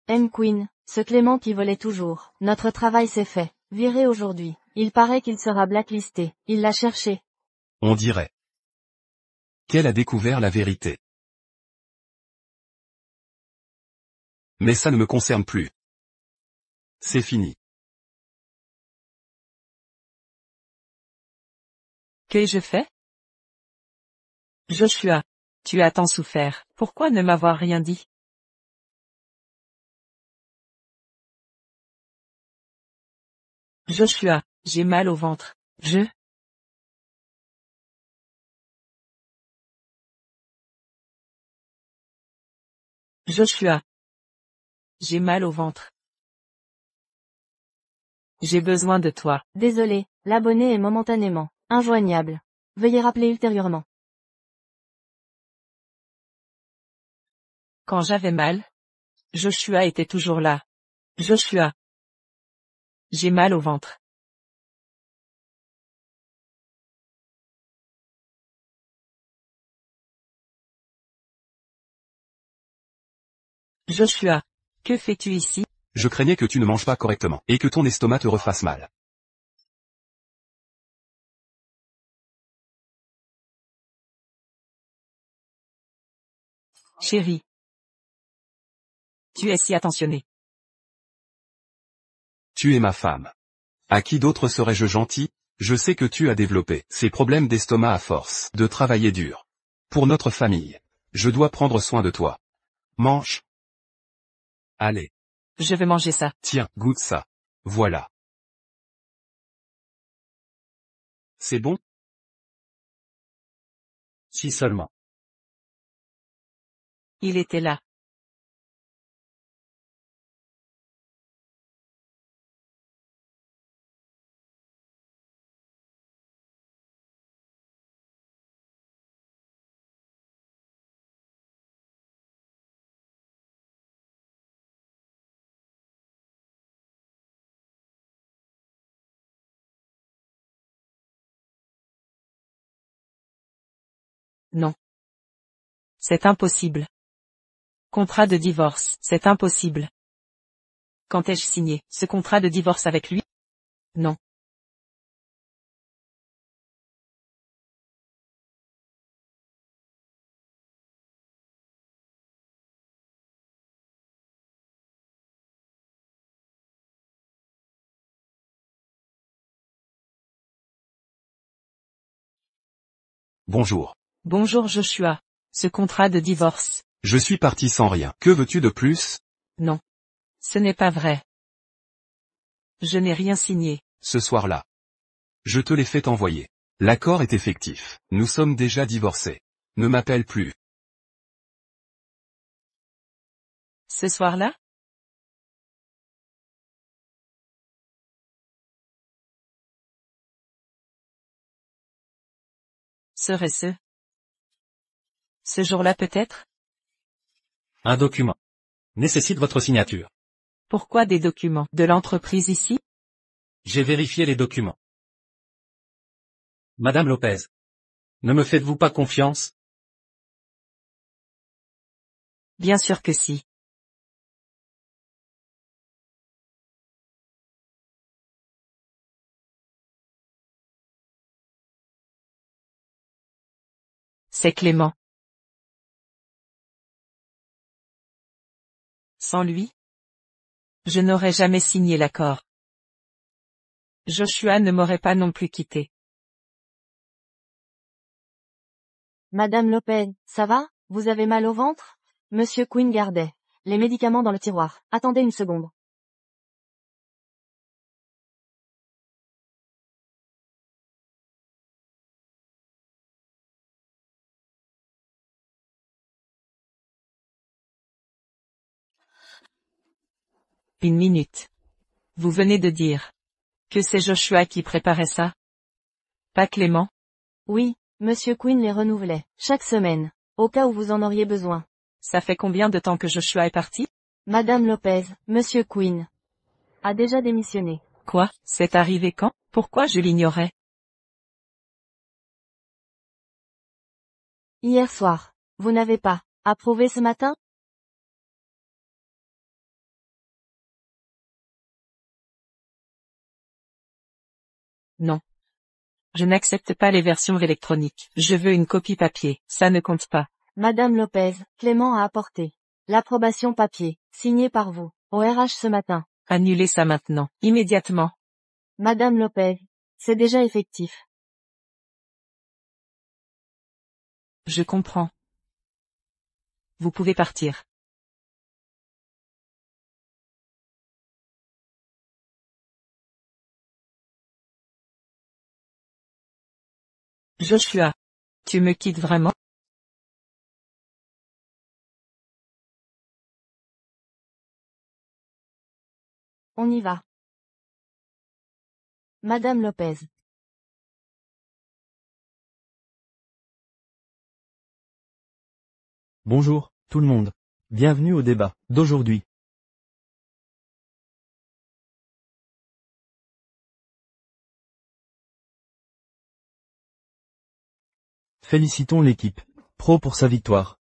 M. Quinn, ce Clément qui volait toujours. Notre travail s'est fait. Viré aujourd'hui. Il paraît qu'il sera blacklisté. Il l'a cherché. On dirait qu'elle a découvert la vérité. Mais ça ne me concerne plus. C'est fini. Qu'ai-je fait? Joshua, tu as tant souffert, pourquoi ne m'avoir rien dit? Joshua, j'ai mal au ventre. Joshua. J'ai mal au ventre. J'ai besoin de toi. Désolé, l'abonné est momentanément injoignable. Veuillez rappeler ultérieurement. Quand j'avais mal, Joshua était toujours là. Joshua. J'ai mal au ventre. Joshua. Que fais-tu ici? Je craignais que tu ne manges pas correctement, et que ton estomac te refasse mal. Chérie. Tu es si attentionnée. Tu es ma femme. À qui d'autre serais-je gentil? Je sais que tu as développé ces problèmes d'estomac à force de travailler dur. Pour notre famille, je dois prendre soin de toi. Mange. Allez. Je veux manger ça. Tiens, goûte ça. Voilà. C'est bon? Si seulement. Il était là. Non. C'est impossible. Contrat de divorce, c'est impossible. Quand ai-je signé ce contrat de divorce avec lui? Non. Bonjour. Bonjour Joshua. Ce contrat de divorce. Je suis parti sans rien. Que veux-tu de plus? Non. Ce n'est pas vrai. Je n'ai rien signé. Ce soir-là. Je te l'ai fait envoyer. L'accord est effectif. Nous sommes déjà divorcés. Ne m'appelle plus. Ce soir-là? Serait-ce? Ce jour-là peut-être? Un document. Nécessite votre signature. Pourquoi des documents de l'entreprise ici? J'ai vérifié les documents. Madame Lopez. Ne me faites-vous pas confiance? Bien sûr que si. C'est Clément. Sans lui? Je n'aurais jamais signé l'accord. Joshua ne m'aurait pas non plus quitté. Madame Lopez, ça va? Vous avez mal au ventre? Monsieur Quinn gardait les médicaments dans le tiroir. Attendez une seconde. Une minute. Vous venez de dire que c'est Joshua qui préparait ça? Pas Clément? Oui, Monsieur Quinn les renouvelait, chaque semaine, au cas où vous en auriez besoin. Ça fait combien de temps que Joshua est parti? Madame Lopez, Monsieur Quinn a déjà démissionné. Quoi? C'est arrivé quand? Pourquoi je l'ignorais? Hier soir. Vous n'avez pas approuvé ce matin? Non. Je n'accepte pas les versions électroniques. Je veux une copie papier. Ça ne compte pas. Madame Lopez, Clément a apporté l'approbation papier, signée par vous, au RH ce matin. Annulez ça maintenant. Immédiatement. Madame Lopez, c'est déjà effectif. Je comprends. Vous pouvez partir. Joshua. Tu me quittes vraiment? On y va. Madame Lopez. Bonjour, tout le monde. Bienvenue au débat d'aujourd'hui. Félicitons l'équipe pro pour sa victoire.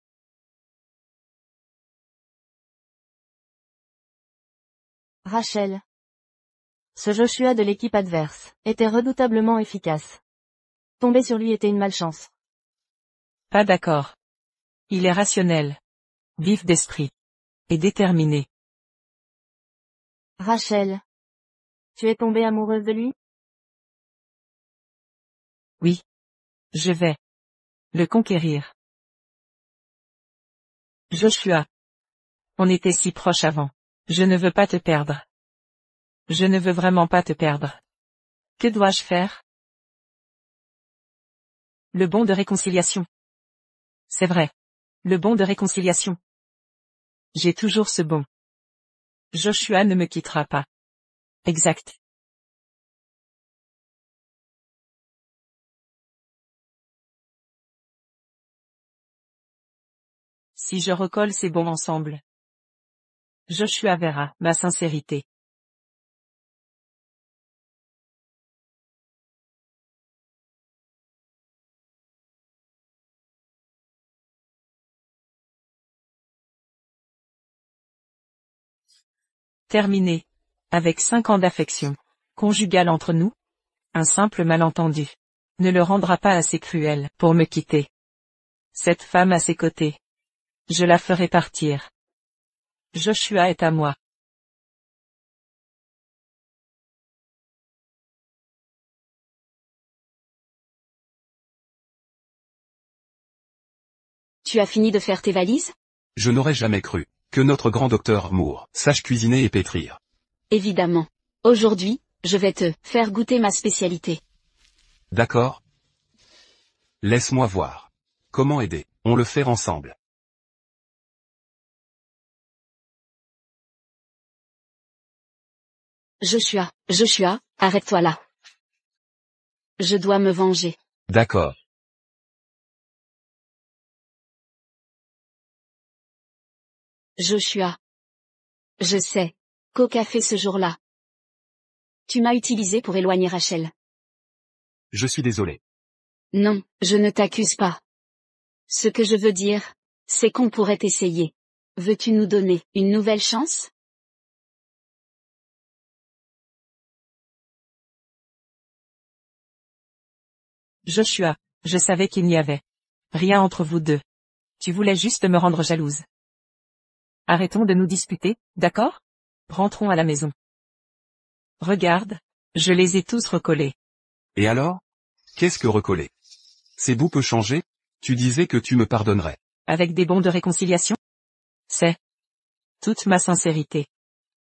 Rachel. Ce Joshua de l'équipe adverse était redoutablement efficace. Tomber sur lui était une malchance. Pas d'accord. Il est rationnel. Vif d'esprit. Et déterminé. Rachel. Tu es tombée amoureuse de lui? Oui. Je vais le conquérir. Joshua. On était si proches avant. Je ne veux pas te perdre. Je ne veux vraiment pas te perdre. Que dois-je faire? Le bon de réconciliation. C'est vrai. Le bon de réconciliation. J'ai toujours ce bon. Joshua ne me quittera pas. Exact. Si je recolle ces bons ensemble, Joshua verra ma sincérité. Terminé. Avec 5 ans d'affection conjugale entre nous, un simple malentendu ne le rendra pas assez cruel pour me quitter. Cette femme à ses côtés. Je la ferai partir. Joshua est à moi. Tu as fini de faire tes valises? Je n'aurais jamais cru que notre grand docteur Moore sache cuisiner et pétrir. Évidemment. Aujourd'hui, je vais te faire goûter ma spécialité. D'accord? Laisse-moi voir. Comment aider? On le fait ensemble. Joshua, arrête-toi là. Je dois me venger. D'accord. Joshua. Je sais. Qu'Oka fait ce jour-là. Tu m'as utilisé pour éloigner Rachel. Je suis désolé. Non, je ne t'accuse pas. Ce que je veux dire, c'est qu'on pourrait essayer. Veux-tu nous donner une nouvelle chance? Joshua, je savais qu'il n'y avait rien entre vous deux. Tu voulais juste me rendre jalouse. Arrêtons de nous disputer, d'accord? Rentrons à la maison. Regarde, je les ai tous recollés. Et alors? Qu'est-ce que recoller? C'est bout peut changer? Tu disais que tu me pardonnerais. Avec des bons de réconciliation? C'est toute ma sincérité.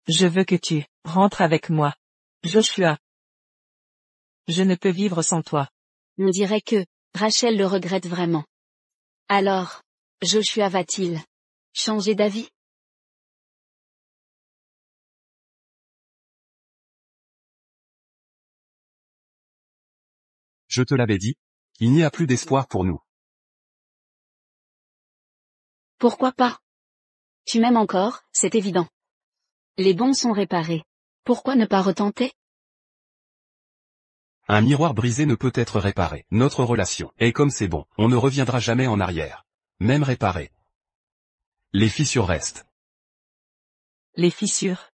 Je veux que tu rentres avec moi. Joshua. Je ne peux vivre sans toi. On dirait que Rachel le regrette vraiment. Alors, Joshua va-t-il changer d'avis? Je te l'avais dit, il n'y a plus d'espoir pour nous. Pourquoi pas? Tu m'aimes encore, c'est évident. Les bons sont réparés. Pourquoi ne pas retenter? Un miroir brisé ne peut être réparé. Notre relation est comme c'est bon, on ne reviendra jamais en arrière. Même réparé. Les fissures restent. Les fissures.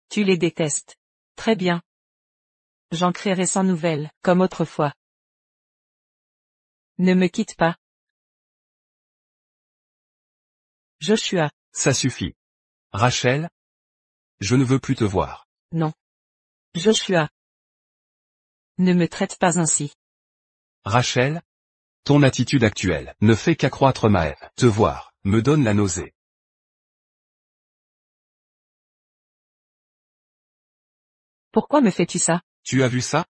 Tu les détestes. Très bien. J'en créerai sans nouvelles, comme autrefois. Ne me quitte pas. Joshua. Ça suffit. Rachel? Je ne veux plus te voir. Non. Joshua. Ne me traite pas ainsi. Rachel? Ton attitude actuelle ne fait qu'accroître ma haine. Te voir me donne la nausée. Pourquoi me fais-tu ça? Tu as vu ça?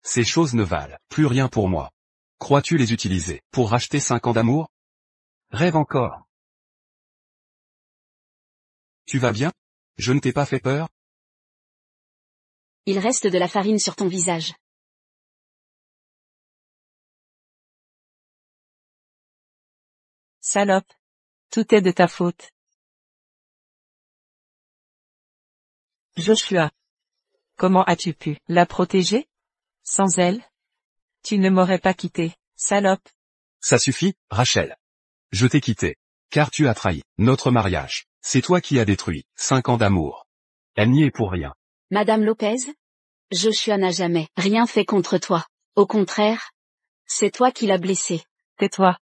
Ces choses ne valent plus rien pour moi. Crois-tu les utiliser pour racheter 5 ans d'amour? Rêve encore. Tu vas bien? Je ne t'ai pas fait peur? Il reste de la farine sur ton visage. Salope. Tout est de ta faute. Joshua. Comment as-tu pu la protéger? Sans elle? Tu ne m'aurais pas quitté, salope. Ça suffit, Rachel. Je t'ai quitté. Car tu as trahi notre mariage. C'est toi qui as détruit 5 ans d'amour. Elle n'y est pour rien. Madame Lopez? Joshua n'a jamais rien fait contre toi. Au contraire, c'est toi qui l'as blessé. Tais-toi.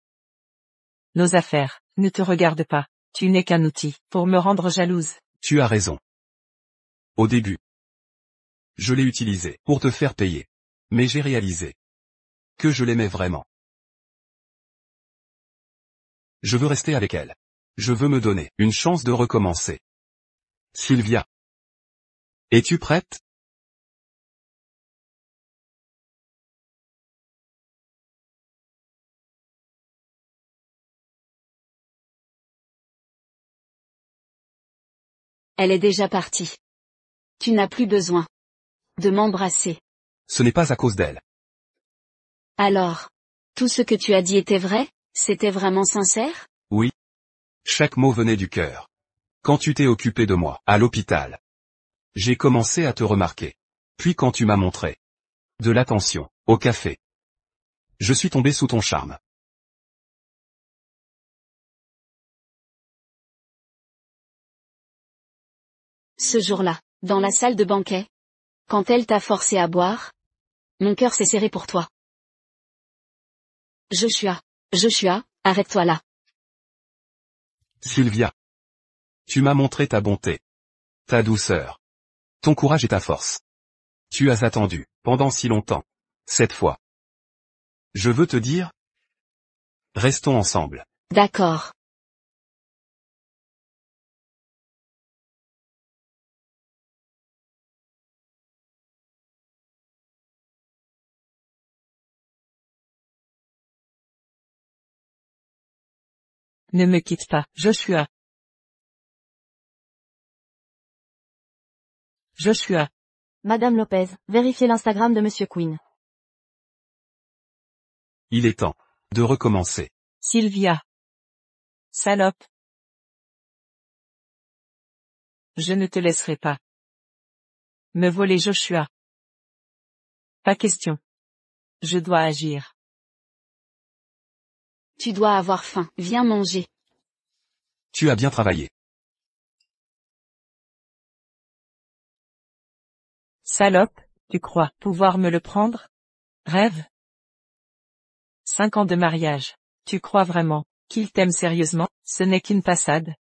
Nos affaires ne te regardent pas. Tu n'es qu'un outil pour me rendre jalouse. Tu as raison. Au début, je l'ai utilisé pour te faire payer. Mais j'ai réalisé que je l'aimais vraiment. Je veux rester avec elle. Je veux me donner une chance de recommencer. Sylvia. Es-tu prête? Elle est déjà partie. Tu n'as plus besoin de m'embrasser. Ce n'est pas à cause d'elle. Alors, tout ce que tu as dit était vrai? C'était vraiment sincère? Oui. Chaque mot venait du cœur. Quand tu t'es occupé de moi, à l'hôpital, j'ai commencé à te remarquer. Puis quand tu m'as montré de l'attention, au café, je suis tombé sous ton charme. Ce jour-là, dans la salle de banquet, quand elle t'a forcé à boire, mon cœur s'est serré pour toi. Joshua, arrête-toi là. Sylvia. Tu m'as montré ta bonté. Ta douceur. Ton courage et ta force. Tu as attendu, pendant si longtemps. Cette fois. Je veux te dire Restons ensemble. D'accord. Ne me quitte pas, Joshua. Joshua. Madame Lopez, vérifiez l'Instagram de Monsieur Quinn. Il est temps de recommencer. Sylvia. Salope. Je ne te laisserai pas. Me voler Joshua. Pas question. Je dois agir. Tu dois avoir faim, viens manger. Tu as bien travaillé. Salope, tu crois pouvoir me le prendre? Rêve. 5 ans de mariage. Tu crois vraiment qu'il t'aime sérieusement? Ce n'est qu'une passade.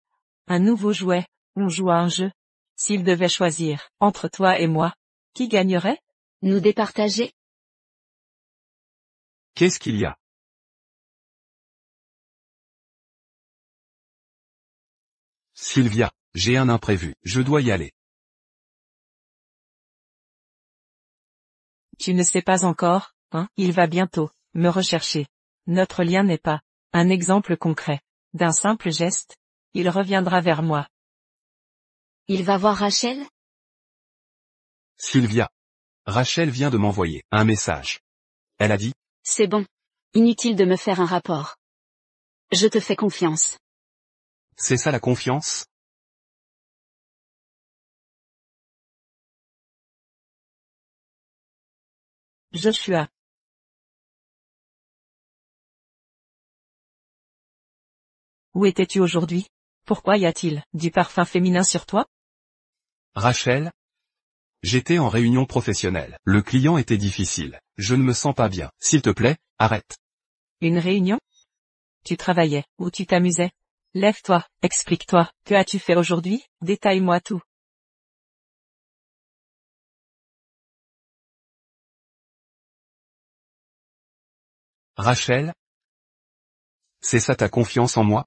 Un nouveau jouet, on joue à un jeu. S'il devait choisir, entre toi et moi, qui gagnerait? Nous départager? Qu'est-ce qu'il y a? Sylvia, j'ai un imprévu, je dois y aller. Tu ne sais pas encore, hein? Il va bientôt me rechercher. Notre lien n'est pas un exemple concret. D'un simple geste, il reviendra vers moi. Il va voir Rachel? Sylvia. Rachel vient de m'envoyer un message. Elle a dit, C'est bon. Inutile de me faire un rapport. Je te fais confiance. c'est ça la confiance? Joshua. Où étais-tu aujourd'hui? Pourquoi y a-t-il du parfum féminin sur toi? Rachel? J'étais en réunion professionnelle. Le client était difficile. Je ne me sens pas bien. S'il te plaît, arrête. Une réunion? Tu travaillais, ou tu t'amusais? Lève-toi, explique-toi, que as-tu fait aujourd'hui? Détaille-moi tout. Rachel? C'est ça ta confiance en moi?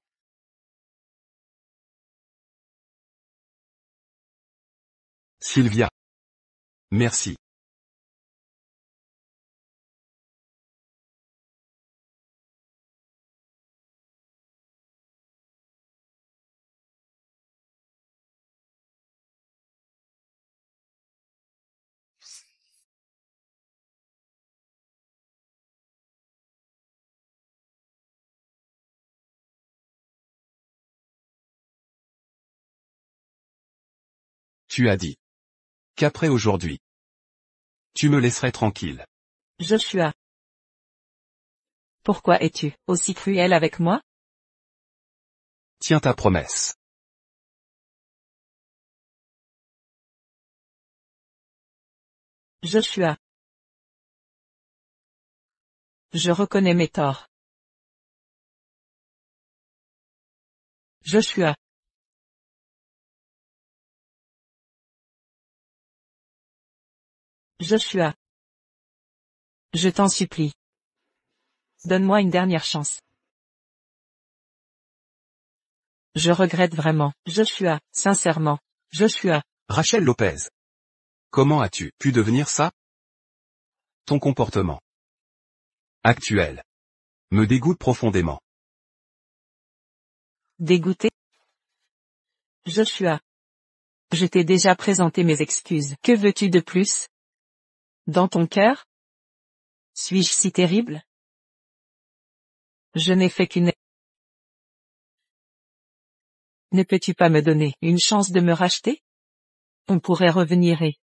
Sylvia. Merci. Tu as dit. Qu'après aujourd'hui. Tu me laisserais tranquille. Joshua. Pourquoi es-tu aussi cruel avec moi? Tiens ta promesse. Joshua. Je reconnais mes torts. Joshua. Joshua. Je t'en supplie. Donne-moi une dernière chance. Je regrette vraiment, Joshua, sincèrement. Joshua. Rachel Lopez. Comment as-tu pu devenir ça? Ton comportement actuel me dégoûte profondément. Dégoûté? Joshua. Je t'ai déjà présenté mes excuses. Que veux-tu de plus? Dans ton cœur? Suis-je si terrible? Je n'ai fait qu'une... Ne peux-tu pas me donner une chance de me racheter? On pourrait revenir et...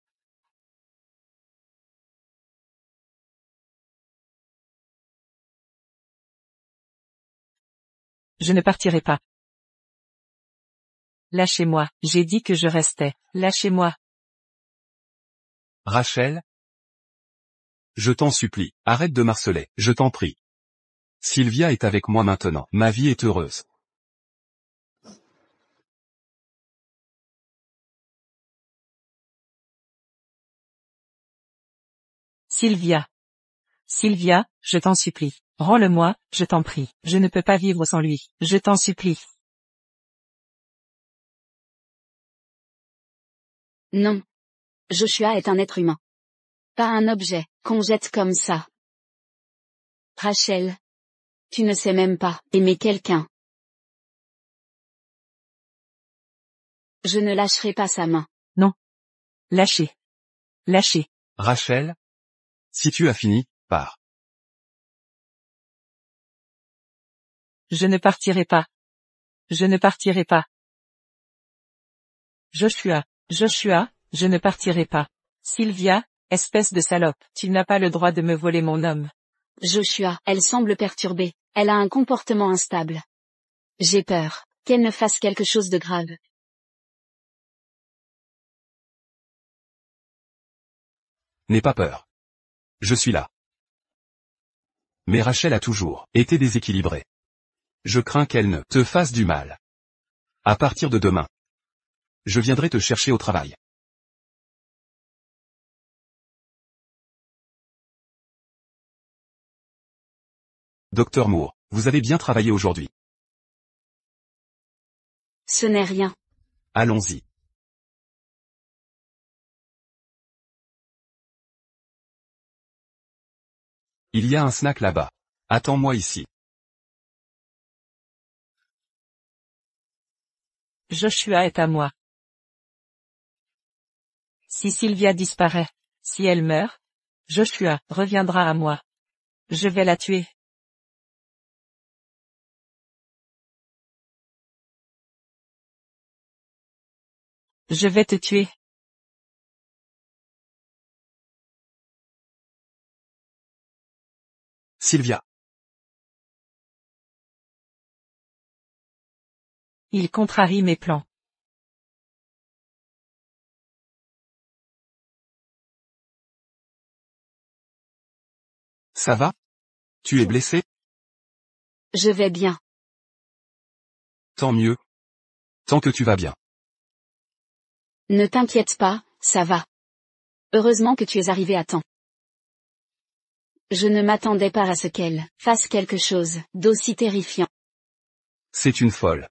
Je ne partirai pas. Lâchez-moi, j'ai dit que je restais. Lâchez-moi. Rachel? Je t'en supplie, arrête de m'harceler, je t'en prie. Sylvia est avec moi maintenant, ma vie est heureuse. Sylvia. Sylvia, je t'en supplie. Rends-le-moi, je t'en prie. Je ne peux pas vivre sans lui. Je t'en supplie. Non. Joshua est un être humain. Pas un objet, qu'on jette comme ça. Rachel. Tu ne sais même pas aimer quelqu'un. Je ne lâcherai pas sa main. Non. Lâchez. Lâchez. Rachel? Si tu as fini, pars. Je ne partirai pas. Je ne partirai pas. Joshua, Joshua, je ne partirai pas. Sylvia, espèce de salope, tu n'as pas le droit de me voler mon homme. Joshua, elle semble perturbée. Elle a un comportement instable. J'ai peur qu'elle ne fasse quelque chose de grave. N'aie pas peur. Je suis là. Mais Rachel a toujours été déséquilibrée. Je crains qu'elle ne te fasse du mal. À partir de demain, je viendrai te chercher au travail. Docteur Moore, vous avez bien travaillé aujourd'hui. Ce n'est rien. Allons-y. Il y a un snack là-bas. Attends-moi ici. Joshua est à moi. Si Sylvia disparaît, si elle meurt, Joshua reviendra à moi. Je vais la tuer. Je vais te tuer. Sylvia. Il contrarie mes plans. Ça va? Tu es blessé? Je vais bien. Tant mieux. Tant que tu vas bien. Ne t'inquiète pas, ça va. Heureusement que tu es arrivé à temps. Je ne m'attendais pas à ce qu'elle fasse quelque chose d'aussi terrifiant. C'est une folle.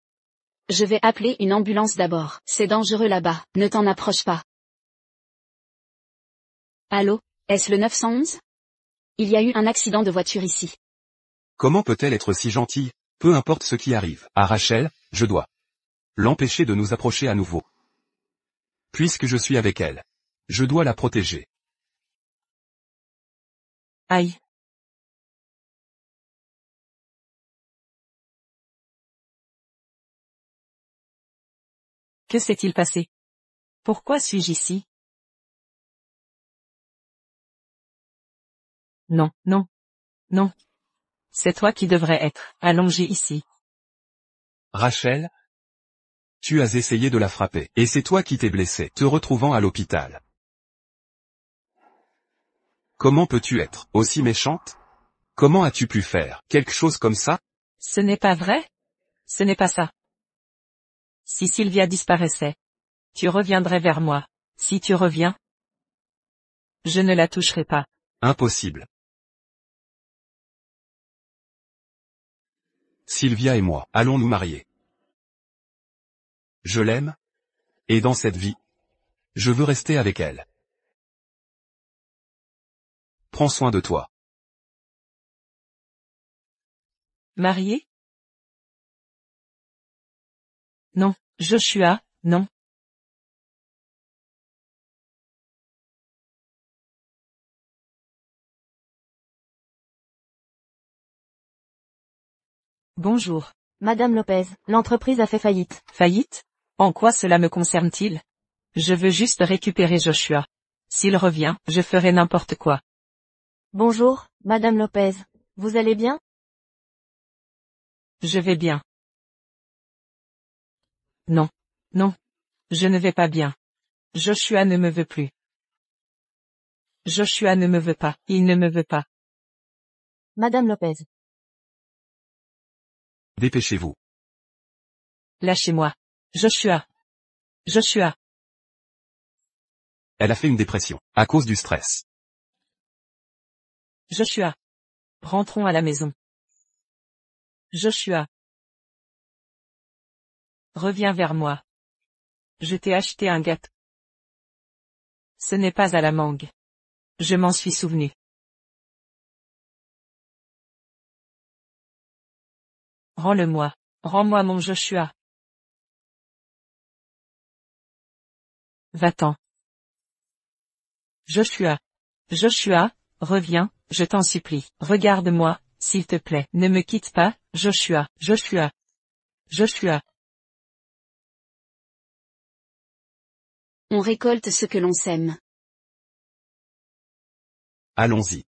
Je vais appeler une ambulance d'abord. C'est dangereux là-bas, ne t'en approche pas. Allô, est-ce le 911? Il y a eu un accident de voiture ici. Comment peut-elle être si gentille? Peu importe ce qui arrive. À Rachel, je dois l'empêcher de nous approcher à nouveau. Puisque je suis avec elle, je dois la protéger. Aïe. Que s'est-il passé? Pourquoi suis-je ici? Non, non. Non. C'est toi qui devrais être allongé ici. Rachel? Tu as essayé de la frapper, et c'est toi qui t'es blessé, te retrouvant à l'hôpital. Comment peux-tu être aussi méchante? Comment as-tu pu faire quelque chose comme ça? Ce n'est pas vrai? Ce n'est pas ça. Si Sylvia disparaissait, tu reviendrais vers moi. Si tu reviens, je ne la toucherai pas. Impossible. Sylvia et moi, allons nous marier. Je l'aime. Et dans cette vie, je veux rester avec elle. Prends soin de toi. Marié? Non, Joshua, non. Bonjour. Madame Lopez, l'entreprise a fait faillite. Faillite? En quoi cela me concerne-t-il? Je veux juste récupérer Joshua. S'il revient, je ferai n'importe quoi. Bonjour, Madame Lopez. Vous allez bien? Je vais bien. Non. Non. Je ne vais pas bien. Joshua ne me veut plus. Joshua ne me veut pas. Il ne me veut pas. Madame Lopez. Dépêchez-vous. Lâchez-moi. Joshua. Joshua. Elle a fait une dépression, à cause du stress. Joshua. Rentrons à la maison. Joshua. Reviens vers moi. Je t'ai acheté un gâteau. Ce n'est pas à la mangue. Je m'en suis souvenu. Rends-le-moi. Rends-moi mon Joshua. Va-t'en. Joshua. Joshua, reviens, je t'en supplie. Regarde-moi, s'il te plaît. Ne me quitte pas, Joshua. Joshua. Joshua. On récolte ce que l'on sème. Allons-y.